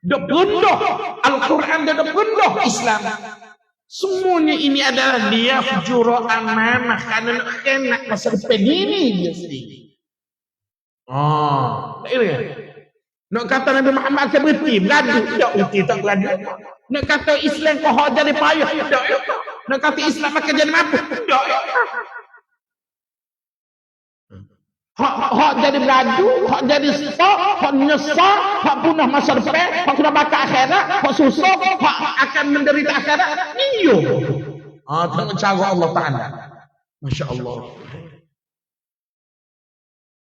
duk rendah Al-Quran, dia duk rendah Islam. Semuanya ini adalah liyafjur amal, kerana nak khianat masa depan diri dia sendiri. Tak kira kan? Nak kata Nabi Muhammad akan berhenti, beradu. Tak berhenti, tak beradu. Nak kata Islam kau hak jadi payah. Tak. Nak kata Islam akan jadi mampu. Tak. Hak jadi beradu, hak jadi stop, hak nyesal, hak punah masa depan, hak kena bakar akhirat, hak susah, hak akan menderita akhirat. Iyo. Tengok cara Allah Ta'ala. Masya Allah.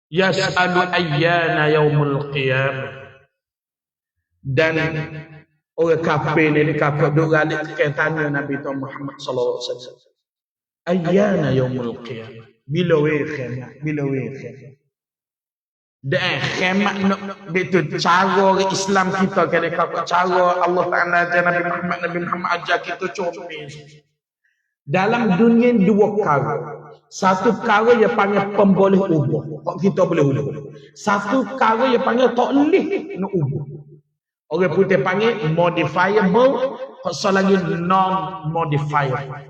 Yas'alu ayyana yaumul qiyamah. Dan orang kafir ni kafir duk galik tanya Nabi Muhammad sallallahu alaihi wasallam, Ayyana yaumul qiyamah. Bila weh khamat, bila weh khamat. Dan khamat nak itu cara orang Islam kita kadang-kadang cara Allah Taala dan Nabi Muhammad ajar kita comel. Dalam dunia dua perkara. Satu perkara yang panggil pemboleh ubah. Kok kita boleh ubah. Satu perkara yang panggil tak boleh nak ubah. Orang putih panggil modifiable, kok lagi non-modifiable.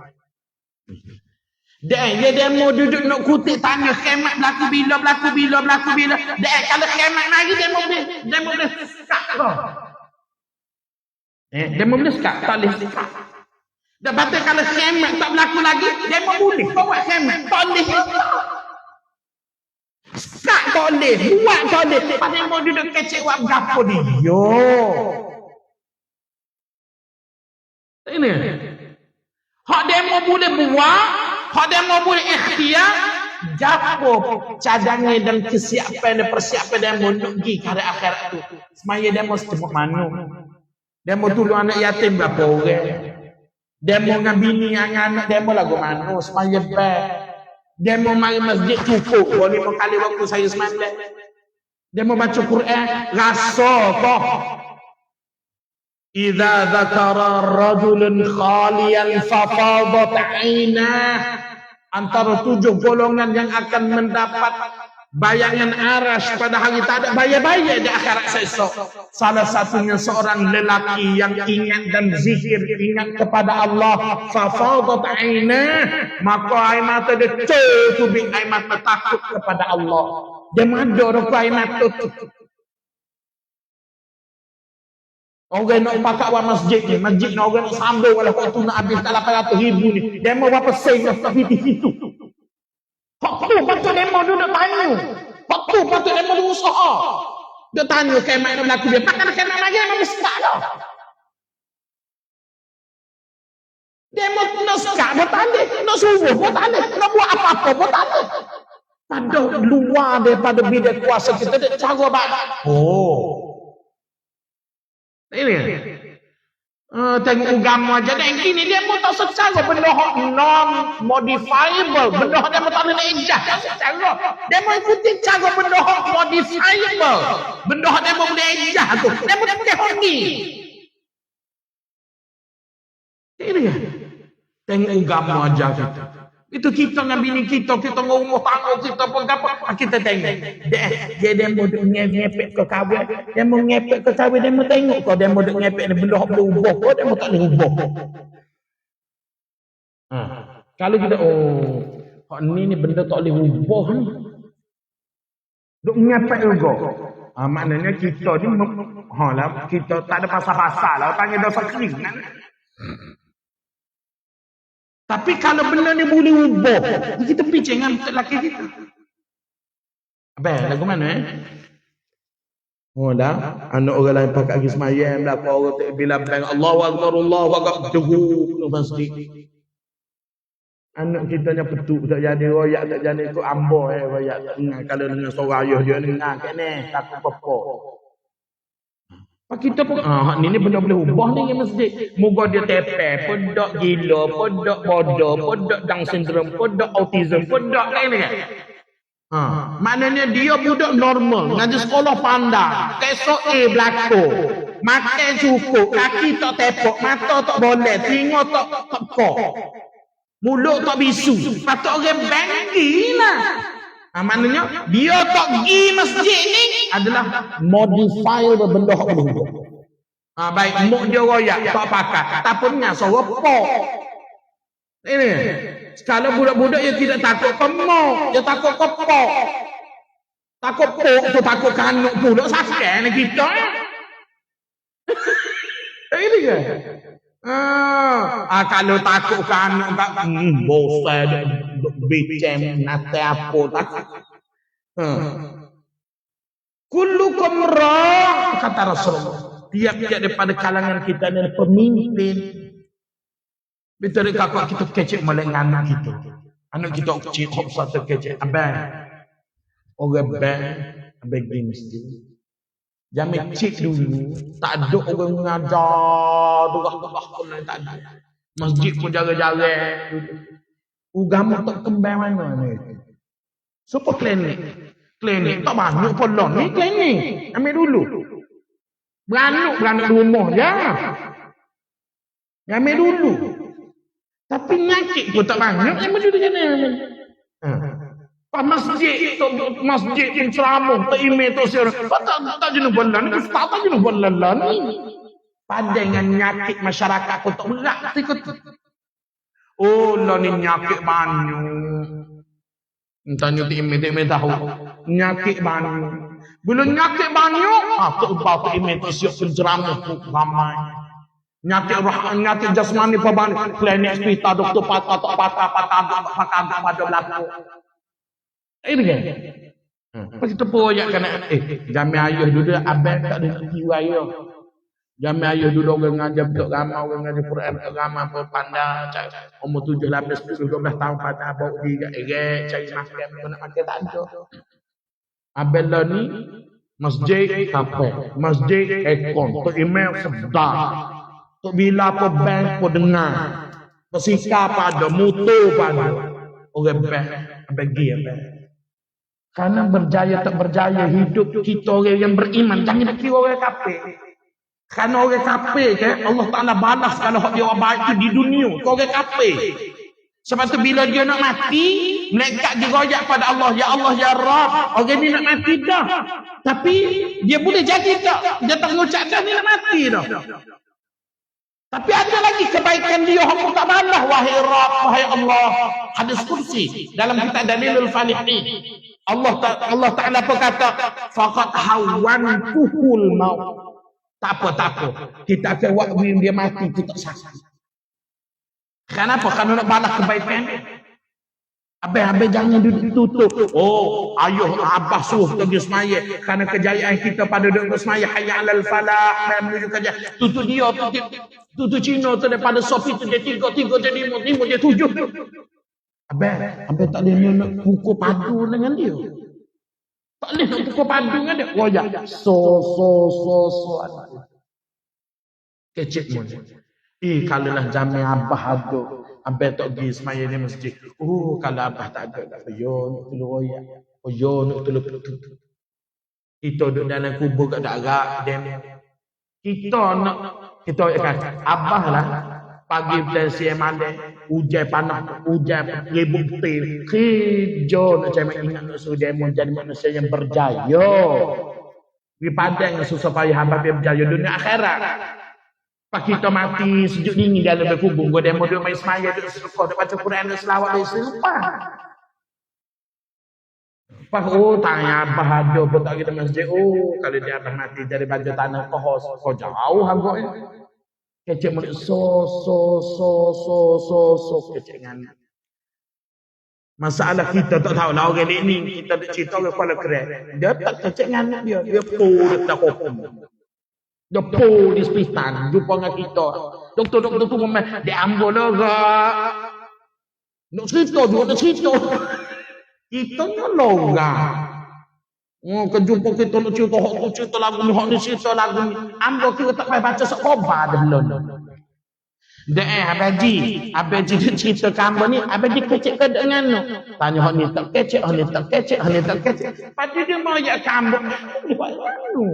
Dan dia demo duduk nak kutip tanya khamat berlaku bila. Dan kalau khamat lagi demo boleh sekat kau. Demo boleh sekat, tak boleh sekat. Dan patut kalau khamat tak berlaku lagi, demo boleh. Kau buat khamat, tak boleh. Sekat tak boleh, buat tak boleh. Lepas demo duduk kecek buat berapa dia? Yo. Ini. Hak demo boleh buat, hak demo boleh ikhtiar, japo cadangan dan kesiapan dan persiapan demo untuk pergi ke akhirat tu. Semaya demo secepat mana? Demo tolong anak yatim berapa orang? Demo dengan bini dengan anak demo lagu mana? Semaya baik. Demo mari masjid cukup. 5 kali waktu saya semalam. Demo baca Quran, rasa kok. Idza dzakara rajulun khaliyan fafadat 'ainah. Antara 7 golongan yang akan mendapat bayangan arash pada hari tak ada bayar-bayar di akhirat esok. Salah satunya seorang lelaki yang ingat dan zikir, ingat kepada Allah. Fafadat 'ainah, maka air mata dia tutup, air mata takut kepada Allah. Dia mador air mata tutup. Orang nak pakai wa masjid ni, masjid nak orang nak sambung walau tu nak habis tak 800,000 ni. Demo berapa sen nak pergi di situ. Hak tu patut demo duduk tanya. Hak tu patut demo duduk usaha. Dia tanya khamat nak berlaku dia. Pakkan khamat lagi memang sekat dah. Demo nak sekat pun tak ada. Nak suruh pun tak ada. Nak buat apa-apa pun tak ada. Pada luar daripada bidang kuasa kita ada cara badan. Oh. Ini tengok agama aja dan gini dia pun tak secara benda non-modifiable, benda dia pun tak boleh ejah secara dia mau ikuti cara benda modifiable, benda dia pun boleh ejah tu dia pun boleh hoki ini ya tengok agama aja kita itu kita dengan bini kita dengan rumah tangga kita pun apa kita tengok dia mau ngepek ke kahwin dia mau ngepek ke kahwin dia mau tengok kau dia mau ngepek ni benda boleh ubah kau dia mau tak boleh ubah kalau kita ni benda tak boleh ubah ni duk ngepek juga maknanya kita ni lah kita tak ada pasal-pasal lah panggil dosa keringan. Tapi kalau benda ni boleh ubah, kita pergi dengan lelaki kita. Abang, lagu mana Oh dah, anak orang lain pakai lagi semayang, belakang orang tak bila bang Allahu Akbar, teguh penuh masjid. Anak kita nya petuk tak jadi royak tak jadi ikut ambo royak tak dengar kalau dengan suara ayah dia dengar kene takut apa. Pak kita pun ni benda boleh ubah ni masjid. Moga dia tepe, podok gila, podok bodoh, podok Down syndrome, podok autism, podok lain kan. Maknanya dia budak normal, ngaji sekolah pandai, esok belako, makan cukup, kaki tak tepok, mata tak boleh, telinga tak tepok, mulut tak bisu, patut orang banggi lah. Maknanya dia tak pergi masjid ni adalah modifiable benda hak berubah. Baik muk dia royak tak pakai, tapnya suara pok. Ini kalau budak-budak yang tidak takut kemok, dia takut kepok. Takut pok tu takut kanuk budak sakit ni kita. Ini ke? Kalau takut kanuk tak bosan bicem nate apa takut. Kullukum ra kata Rasulullah. Tiap-tiap daripada kalangan kita adalah pemimpin. Betul kakak kita kecek melek anak kita. Anak kita kecil hop satu kecek abang. Orang abang di masjid. Jamin cik dulu, tak ada orang mengajar, turah-turah pun tak ada. Masjid pun jaga-jaga. Agama tak kembang mana ni? Super klinik. Klinik tak banyak pun lah. Ni klinik. Ambil dulu. Beranak rumah je. Ambil dulu. Tapi nyakit pun tak banyak. Ambil dulu je ni. Pak masjid penceramah tak email tu siapa tak jenuh bulan ni ustaz tak jenuh bulan lah ni pada dengan nyakit masyarakat aku tak berat ikut oh lah ni nyakit banyak tanya tu email tahu nyakit banyak bila nyakit banyak tak ubah tu email tu siapa penceramah tu ramai nyakit jasmani paban klinik hospital doktor patah pada belakang ini kan? Pas kita poyak kena jami ayah dulu abang tak ada jiwa ayah. Jami ayah dulu orang ngajar betul ramai orang ngajar Quran ramai apa pandai umur 7 18 10 12 tahun pada bawa di cari makan nak makan tak ada. Abang lah ni masjid apa? Masjid ekon tu email sedar. Tu bila apa bank pun dengar. Bersikap pada motor pada orang bank bagi apa? Karena berjaya tak berjaya hidup kita orang yang beriman jangan dikira orang kafir. Karena orang kafir kan Allah Taala balas kalau dia orang baik tu di dunia tu orang kafir. Sebab tu bila dia nak mati malaikat diroyak pada Allah ya Rabb orang ni nak mati dah. Tapi dia boleh jadi tak dia tak mengucap dah ni nak mati dah. Tapi ada lagi kebaikan dia yang tak balas wahai Rabb wahai Allah. Hadis kursi dalam kitab Dalilul Falihin. Allah Ta'ala berkata faqad hawantuhul maut. Tak apa. Kita akan waktu dia mati kita sakit. Kenapa? Karena nak balas kebaikan. Abang jangan ditutup. Oh, ayuh abah suruh pergi semaya. Karena kejayaan kita pada duduk semaya hayya 'alal falah menuju kerja. Tutup dia tutup Cina tu daripada Sofi tu dia 3 jadi 5 dia 7. Abang tak boleh nak pukul padu dengan dia. Tak boleh nak pukul padu dengan dia. Royak. So. Kecik pun. Kalau lah jami abah ada. Abang tak pergi semaya di masjid. Kalau abah tak ada. Yo, nak tolong royak. Yo, nak tolong. Kita duduk dalam kubur kat darat. Kita akan abah lah. Pagi siang malam hujan panas hujan ribut betul kerja nak cari ingat nak suruh demo jadi manusia yang berjaya di padang susah payah hamba berjaya dunia akhirat pak kita mati sejuk dingin dalam kubur gua demo dia main semaya duduk sedekah duduk baca Quran duduk selawat dia lupa pak tanya abah ada pun tak kita masjid kalau dia abah mati dari baju tanah kau jauh agaknya kecik mulut so kecik dengan masalah kita tak tahu lah orang ni kita nak cerita orang kepala keren dia tak kecik dengan dia pun tak hukum dia pun di hospital jumpa dengan kita doktor tu memang dia ambil lah nak cerita kita ni lorang kejumpa kita nak cerita lagu ni cerita lagu ni ambo kita tak payah baca sekobar dah belum abaji dia cerita kambo ni abaji kecek ke dengan no tanya hok ni tak kecek pada dia mau ya kambo ni buat manu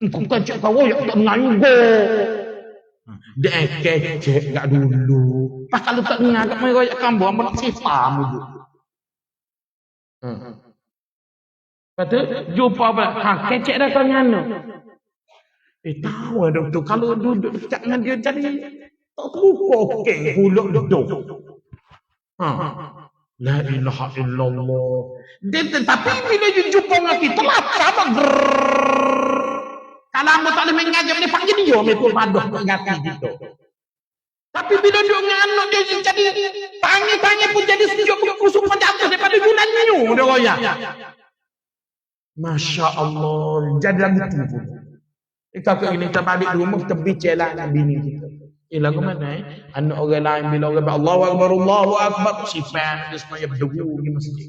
kau kecek kau ya tak nganggo dia kecek gak dulu pas kalau tak ngagak mau ya kambo ambo nak cerita mu Betul? Jumpa apa? Kecek dah kau ngano. Tahu doktor kalau duduk dekat dengan dia jadi tak terlupa okey huluk duduk. La ilaha illallah. Dia tapi bila dia jumpa dengan kita lah sama kalau anda tak boleh mengajar dia panggil dia mekul padah ngati gitu. Tapi bila dia ngano dia jadi tangi pun jadi sejuk kusuk jatuh daripada gunanya dia royak. Masya Allah, jadi lagu tu pun. Kakak ini kita balik rumah, kita bicara dengan bini kita. Lagu mana anak orang lain bila orang Allahu Akbar, sifat dia semuanya berdebu di masjid.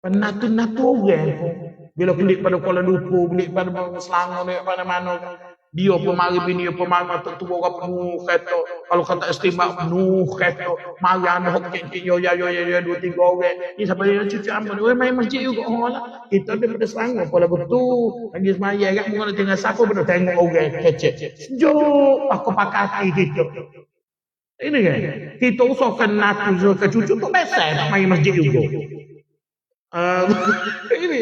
Penatu-natu orang pun. Bila kulit pada Kuala Lumpur, kulit pada Selangor, pada mana. Dia pemari bini, pemari mata tua orang penuh kereta. Kalau kata istimewa penuh kereta. Mari anak kek yo 2-3 orang. Ni siapa dia cucu amun. Oi main masjid juga orang lah. Kita daripada Selangor pula betul. Lagi semaya kan mungkin tengah siapa betul tengok orang kecek. Sejuk aku pakai hati kita. Ini kan. Kita usahakan nak ke cucu tu biasa nak main masjid juga. Ini.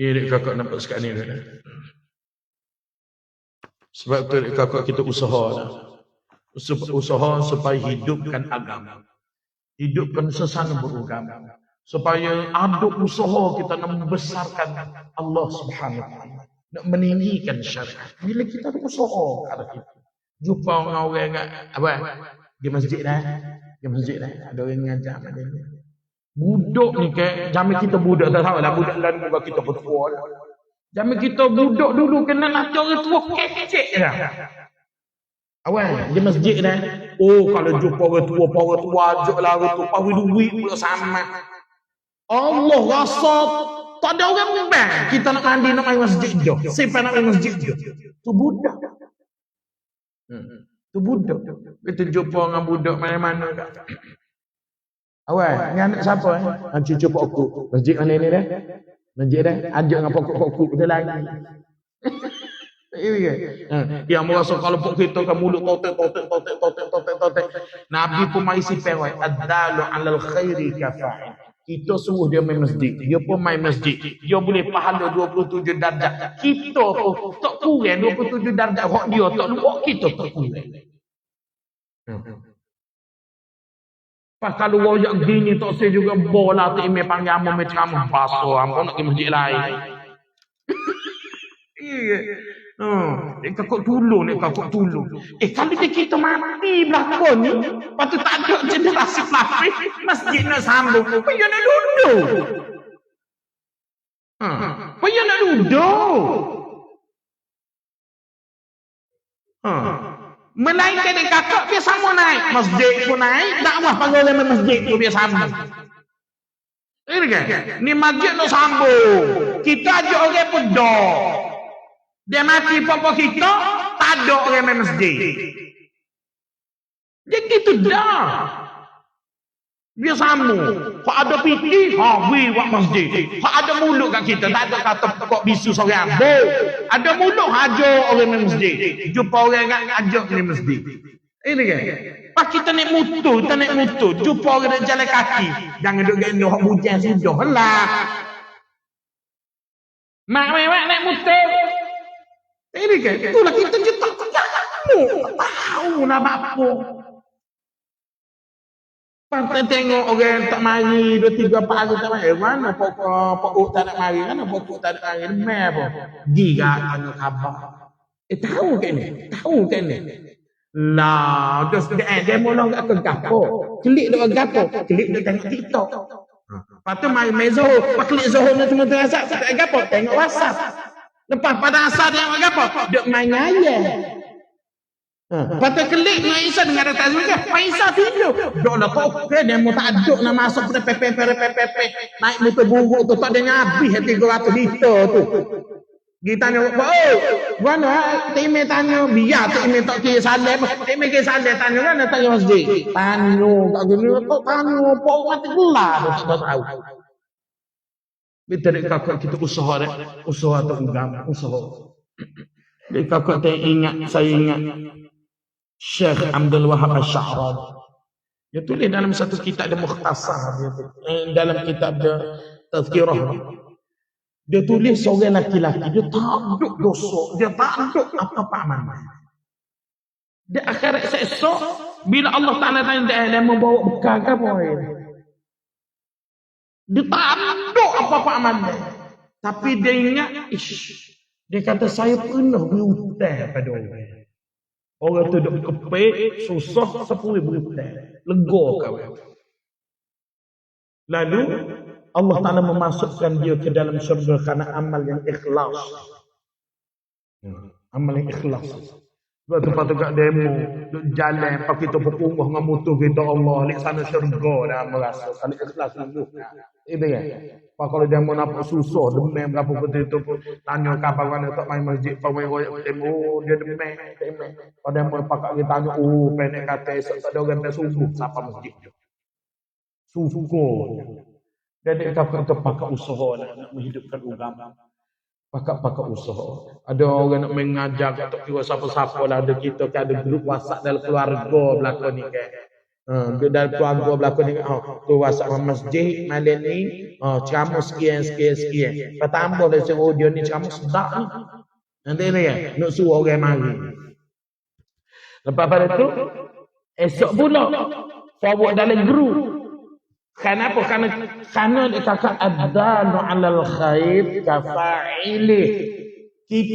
Dek kakak nampak sekarang ni. Sebab tu dek kakak kita usaha lah. Usaha supaya hidupkan agama. Hidupkan sesama beragama. Supaya ada usaha kita nak membesarkan Allah Subhanahu Wa Taala. Nak meninggikan syariat. Bila kita ada usaha ada kita. Jumpa orang apa? Di masjid dah. Di masjid dah. Ada orang ngajar macam ni. Budak ni ke, zaman kita budak tak tahu lah, budak lain muka kita bertua lah. Zaman kita budak dulu kena nak orang tua kecek dah. Awal, di masjid dah. Oh, kalau jumpa orang tua ajak lah orang tua, pawai duit pula sama. Allah rasa tak ada orang membang. Kita nak mandi nak main masjid je. Siapa nak main masjid je? Tu budak. Tu budak. Kita jumpa dengan budak mana-mana kat. Awal, ni anak siapa cucu pokok. Masjid mana ni dah? Masjid dah. Ajak dengan pokok-pokok kita lagi. Ini kan? Dia merasa kalau pokok kita kan mulut totek. Nabi pun mari sifat wai. Ad-dalu 'alal khairi kafa'il. Kita suruh dia main masjid. Dia pun main masjid. Dia boleh pahala 27 darjat. Kita pun tak kurang 27 darjat. Hak dia tak luar kita tak kurang. Pas kalau royak gini tak saya juga bola tu email panggil amam ceramah paso amam nak ke masjid lain. Iya. Kakak tolong ni kakak tolong. Kalau kita mati belakang ni, patut tak ada generasi pelapis masjid nak sambung. Payah nak duduk. Payah nak duduk. Melainkan dia kakak dia sama naik. Masjid pun naik. Dakwah panggil dalam masjid tu dia sambung. Ini kan? Ni masjid tu sambung. Kita ajak orang pedok. Dia mati papa kita. Tak ada orang main masjid. Dia gitu dah. Dia sambung. Kalau ada piti, buat masjid. Kalau ada mulut kat kita, tak ada kata kok bisu seorang. Ada mulut, hajar orang main masjid. Jumpa orang ajak main masjid. Ini kan? Pas kita naik motor, jumpa orang nak jalan kaki. Jangan duduk gendong, hujan sudah. Alah. Mak naik motor. Ini kan? Itulah kita je tak tahu nak apa. Pantai tengok orang tak mari 2-3 hari tak mari. Mana pokok tak nak mari? Mana pokok tak nak mari? Mer apa? Dia tanya khabar. Tahu ke ni? Lah, terus dia mula enggak ke gapo. Klik dekat gapo? Klik dia tengok TikTok. Lepas tu mari mezo, pas klik Zohor ni cuma terasa tak gapo, tengok WhatsApp. Lepas pada asar dia buat apa? Dia main ayat. Patut kelik dengan Isa dengan data juga. Pak Isa tidur. Dok lah kok dia mau tak aduk nak masuk pada PPP. Naik motor buruk tu tak ada habis 300 liter tu. Dia tanya, "Oh, mana Timmy tanya biar Timmy tak kira salam. Timmy kira salam tanya kan tanya masjid. Tanya tak gini tak tanya apa mati gelar tak tahu." Kita dek kakak kita usaha atau agama usaha. Dek kakak saya ingat Syekh Abdul Wahab Asy-Sya'rani. Dia tulis dalam satu kitab dia mukhtasar dia dalam kitab dia Tazkirah. Dia tulis seorang laki-laki dia tak ada dosa, dia tak ada apa-apa amal. Dia akhirat esok bila Allah Taala tanya dia membawa bekal ke apa dia tak ada apa-apa amal. Tapi dia ingat dia kata saya pernah berhutang pada orang. Orang tu duk kepek, susah, 10 berhutang. Lega kawan. Lalu, Allah Ta'ala memasukkan dia ke dalam syurga kerana amal yang ikhlas. Amal yang ikhlas. Sebab tu patut kat demo, duk jalan, pak kita berpunguh dengan mutu kita Allah, lik sana syurga dah merasa, kali ikhlas sungguh. Itu kan? Pak kalau demo nampak susah, demam berapa betul tu, tanya kapan mana tak main masjid, pak main royak demo, dia demam. Pak demo pak kita tanya, pendek kata esok tak ada orang yang sungguh, siapa masjid tu? Sungguh. Jadi kita pakai usaha nak menghidupkan agama. Pakai usaha. Ada orang nak mengajar tak kira siapa-siapa lah. Ada kita kan ada grup WhatsApp dalam keluarga belakang ni kan. Dalam keluarga belakang ni tu WhatsApp masjid malam ni ceramah sekian. Pertama dia suruh dia ni ceramah sedap ni. Nanti ni kan nak suruh orang mari. Lepas pada tu esok pula forward dalam grup. Kenapa? Karena dia kata ad-dalu 'alal khair kafa'ilih.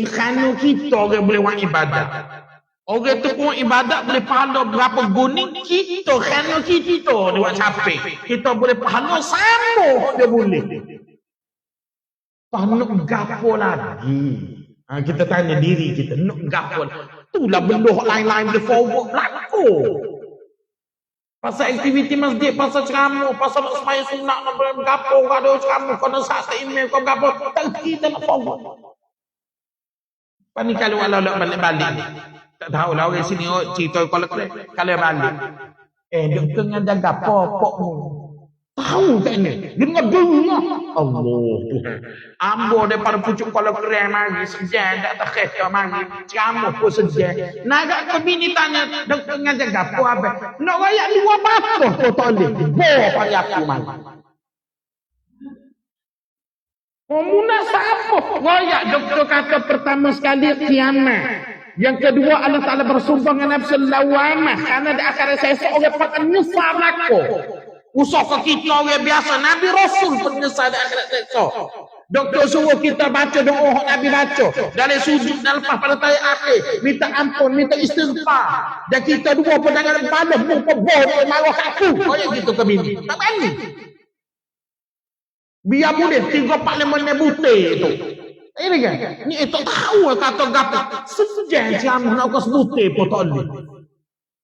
Kerana kita orang boleh buat ibadat. Orang tu pun ibadat boleh pahala berapa guning kita. Kerana kita dia buat capek. Kita boleh pahala sama dia boleh. Tak nak gapo lagi. Kita tanya diri kita, nak gapo. Itulah benda lain-lain boleh forward berlaku. Pasal aktiviti masjid, pasal ceramah, pasal nak sembahyang sunat, nak bergapo, ada ceramah, kau nak sat email, kau gapo, tak kita nak forward. Pani kalau nak balik-balik, tak tahu lah orang sini cerita kalau balik. Dia tengah jaga pokokmu. Tahu tak ni? Dengar dengar. Allah Tuhan. Ambo daripada pucuk kalau keren mari sejan tak takhir mari. Ceramah pun sejan. Nak ke bini tanya dok tengah jaga apa abang. Nak royak dua patah kau tak boleh. Boh payah aku mari. Muna siapa? Royak doktor kata pertama sekali kiamat. Yang kedua Allah Ta'ala bersumpah dengan nafsul lawamah. Kerana di akhirat saya seorang pakai nyesal laku. Usaha kita orang biasa. Nabi Rasul pun nyesal di akhirat seksa. Doktor suruh kita baca doa Nabi baca. Dari sujud dan lepas pada tarik akhir. Minta ampun, minta istighfar. Dan kita dua pedangan kepala. Muka bodoh marah aku. Kaya gitu ke bini. Tak berani. Biar boleh 3-4-5 nebute itu. Ini kan? Ni tak tahu kata gapa. Sejak jam nak kau sebute pun tak boleh.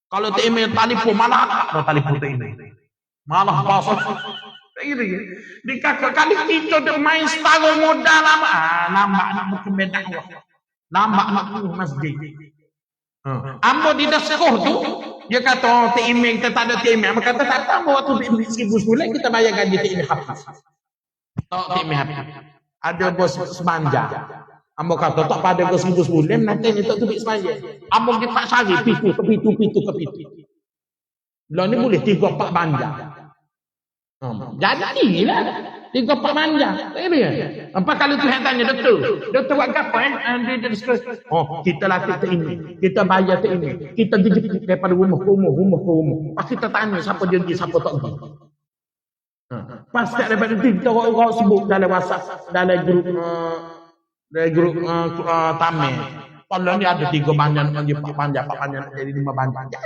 Kalau tak email telefon malah ada telefon tak email. Malah pasal ini di kakak kali kita dah main setara modal lama nampak nak berkembang dakwah nampak nak masjid ambo di dasroh tu dia kata tak email kita tak ada email maka kata tak tahu waktu di 1000 kita bayar gaji tak email habis tak email habis ada bos semanja ambo kata tak pada bos 1000 nanti ni tak tu semanja ambo kita cari pitu ke pitu lah ni boleh 3-4 banja. Jadilah 3-4 banja. Ini ya. Apa kalau Tuhan tanya doktor buat apa dia discuss. Kita latih ke ini. Kita bayar ke ini. Kita dijemput daripada rumah ke rumah. Pas kita tanya siapa dia pergi, siapa tak pergi. Pas daripada itu kita orang sebut dalam WhatsApp, dalam grup tamen. Kalau ni ada 3 banja nak pergi 4 banja nak jadi 5 banja.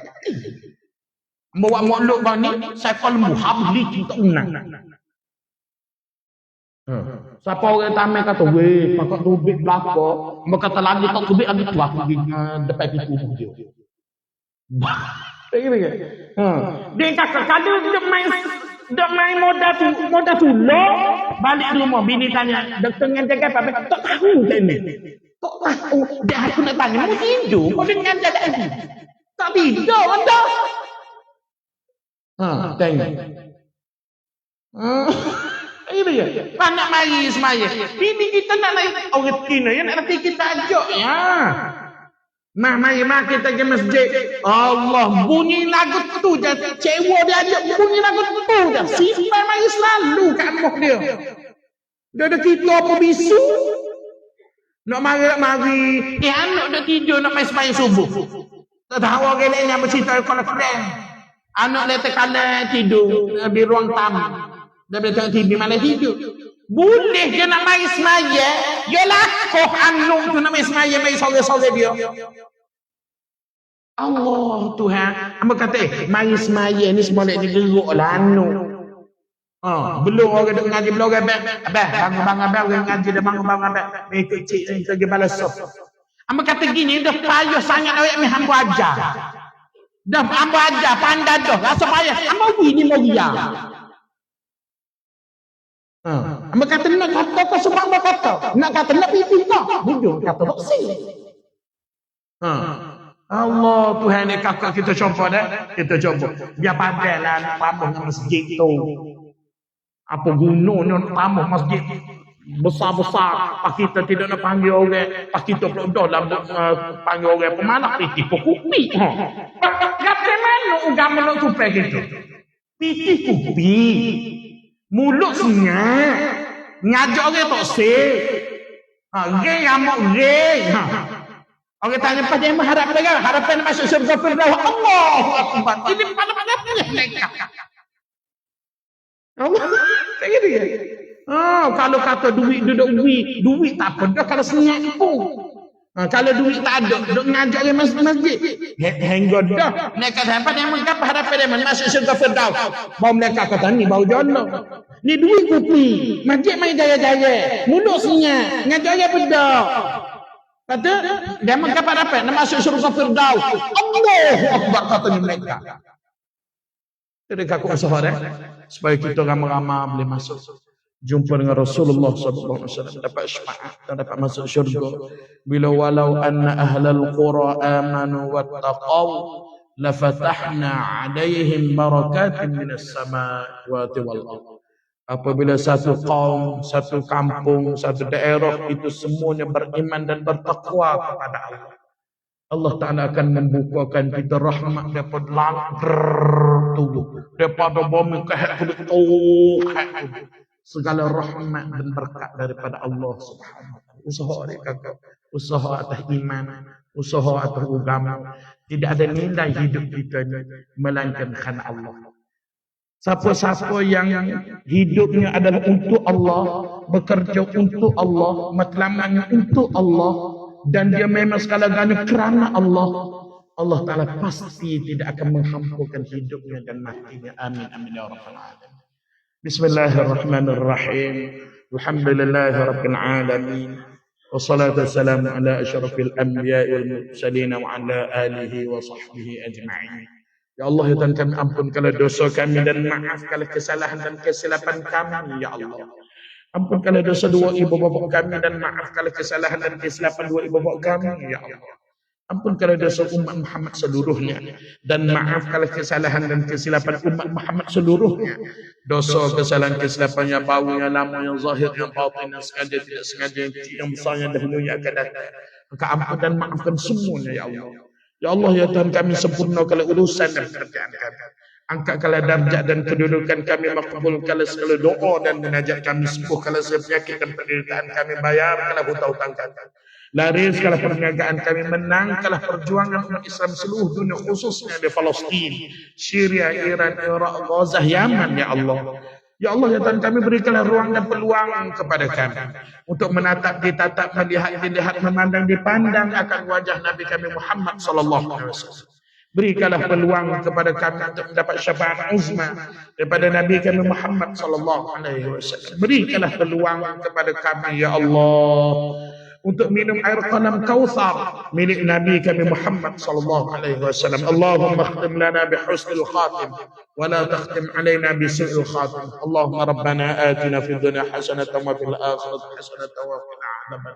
Bawa makluk bang ni, saya kalau lembu habli kita unang. Siapa orang tamen kata, weh, pakak tubik belakang. Mereka kata lagi tak tubik lagi tu aku pergi depan pintu rumah dia. Dia kata, kalau dia main modal tu loh, balik rumah, bini tanya, doktor ngajar apa? Tak tahu tak ni. Tak tahu. Dia aku nak tanya, mu tidur, kau dia ngajar tak ni? Tak tidur, anda. Tengok. Ini ya. Nak mari semaya. Bini kita nak naik orang Cina ya nak nanti kita ajak ya. Mari kita ke masjid. Allah bunyi lagu tu je. Cewek dia ajak bunyi lagu tu je. Simpan mari selalu kat rumah dia. Dia ada kita apa bisu. Nak mari. Anak dah tidur nak main semaya subuh. Tak tahu orang lain yang bercerita kalau keren. Anak letak kalah tidur di ruang tamu. Dia boleh tengok TV malah tidur. Boleh dia nak main semaya. Dia lakuh anak tu nak main semaya. Main sore-sore dia. Allah Tuhan. Apa kata main semaya ni semua nak digeruk lah anak. Belum orang duk ngaji. Belum orang abang. Bangun-bangun abang. Orang ngaji dah bangun-bangun abang. Ikut cik ni pergi balas sof. Hamba kata gini, dah payah sangat awak mi hamba ajar. Dah hamba ajar, pandai dah. Rasa payah. Hamba ni mau dia. Hamba kata nak kata kau sebab hamba kata. Nak kata nak pipih tak. Bujung kata tak sih. Allah Tuhan ni kakak kita cuba dah. Kita cuba. Biar pandai lah nak tambah dengan masjid tu. Apa gunanya nak tambah masjid besar-besar. Pak kita tidak nak panggil orang. Pak kita pula dah lah panggil orang pemalak. Pitih kupi. Kata mana agama nak supaya gitu? Pitih kupi. Mulut senyap. Ngajak orang tak sih. Geng amok geng. Orang tanya pada yang mengharap mereka. Harapan masuk surga Firdaus. Allahu Akbar. Ini pada-pada boleh mereka. Allah. Tak kira ya. Kalau kata duit duduk duit tak apa dah kalau senyap pun. Kalau duit tak ada, duduk ngajak dia masjid. Hingga dah. Mereka sampai yang mengapa harapan dia masuk surga Firdaus. Baru mereka kata ni bau jono. Ni duit kopi. Masjid main jaya-jaya. Mulut senyap. Ngajak dia bedak. Kata dia mengapa harapan nak masuk surga Firdaus. Allahu Akbar katanya mereka. Jadi aku usaha supaya kita ramai-ramai boleh masuk. Jumpa dengan Rasulullah SAW dapat syafaat dan dapat masuk syurga. Bila walau anna ahlal qura amanu wattaqaw lafatahna alaihim barakatin minas samawati wal ardh. Apabila satu kaum, satu kampung, satu daerah itu semuanya beriman dan bertakwa kepada Allah, Allah Ta'ala akan membukakan kita rahmat daripada langit daripada bumi ke segala rahmat dan berkat daripada Allah Subhanahu wa taala. Usaha dia kakak, usaha atas iman, usaha atas agama. Tidak ada nilai hidup kita ni melainkan kerana Allah. Siapa-siapa yang hidupnya adalah untuk Allah, bekerja untuk Allah, matlamannya untuk Allah, dan dia memang segala-galanya kerana Allah, Allah Ta'ala pasti tidak akan menghampunkan hidupnya dan matinya. Amin, amin ya rabbal alamin. Bismillahirrahmanirrahim. Alhamdulillahi rabbil alamin. Wassalatu wassalamu ala asyrafil anbiya'i wal mursalin wa ala alihi wa sahbihi ajma'in. Ya Allah, ya Tuhan kami, ampunkanlah dosa kami dan maafkanlah kesalahan dan kesilapan kami, ya Allah. Ampunkanlah dosa dua ibu bapa kami dan maafkanlah kesalahan dan kesilapan dua ibu bapa kami, ya Allah. Ampunkanlah dosa umat Muhammad seluruhnya dan maafkanlah kesalahan dan kesilapan umat Muhammad seluruhnya. Dosa, kesalahan, kesilapan yang bau, yang lama, yang zahir, yang batin, yang sengaja, tidak sengaja, yang besar, yang dahulu, yang akan datang. Maka ampun dan maafkan semuanya, ya Allah. Ya Allah, ya Tuhan kami, sempurnakanlah urusan dan kerjaan kami. Angkatkanlah darjat dan kedudukan kami, makbulkanlah segala doa dan munajat kami, sembuhkanlah segala penyakit dan penderitaan kami, bayarkanlah hutang-hutang kami. Lariskanlah perniagaan kami, menangkanlah perjuangan umat Islam seluruh dunia, khususnya di Palestin, Syria, Iran, Iraq, Gaza, Yaman, ya Allah. Ya Allah, ya Tuhan kami, berikanlah ruang dan peluang kepada kami untuk menatap, ditatap, melihat, dilihat, memandang, dipandang akan wajah Nabi kami Muhammad sallallahu alaihi wasallam. Berikanlah peluang kepada kami untuk mendapat syafaat uzma daripada Nabi kami Muhammad sallallahu alaihi wasallam. Berikanlah peluang kepada kami, ya Allah, untuk minum air qalam kautsar milik Nabi kami Muhammad sallallahu alaihi wasallam. Allahumma khtim lana bi husnil khatim wa la takhtim alaina bi su'il khatim. Allahumma rabbana atina fid dunya hasanatan wa fil akhirati hasanatan wa qina adzaban.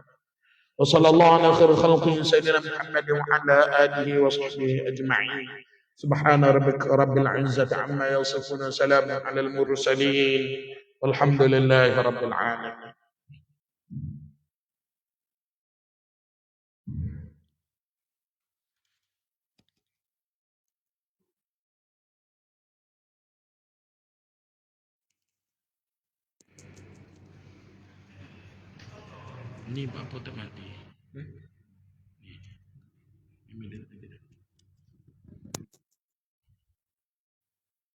Wa sallallahu ala khairil khalqi sayyidina Muhammad wa ala alihi wa sahbihi ajma'in. Subhana rabbika rabbil izzati amma yasifun, salamun alal mursalin, walhamdulillahi rabbil alamin. Ni apa tak mati? Ni.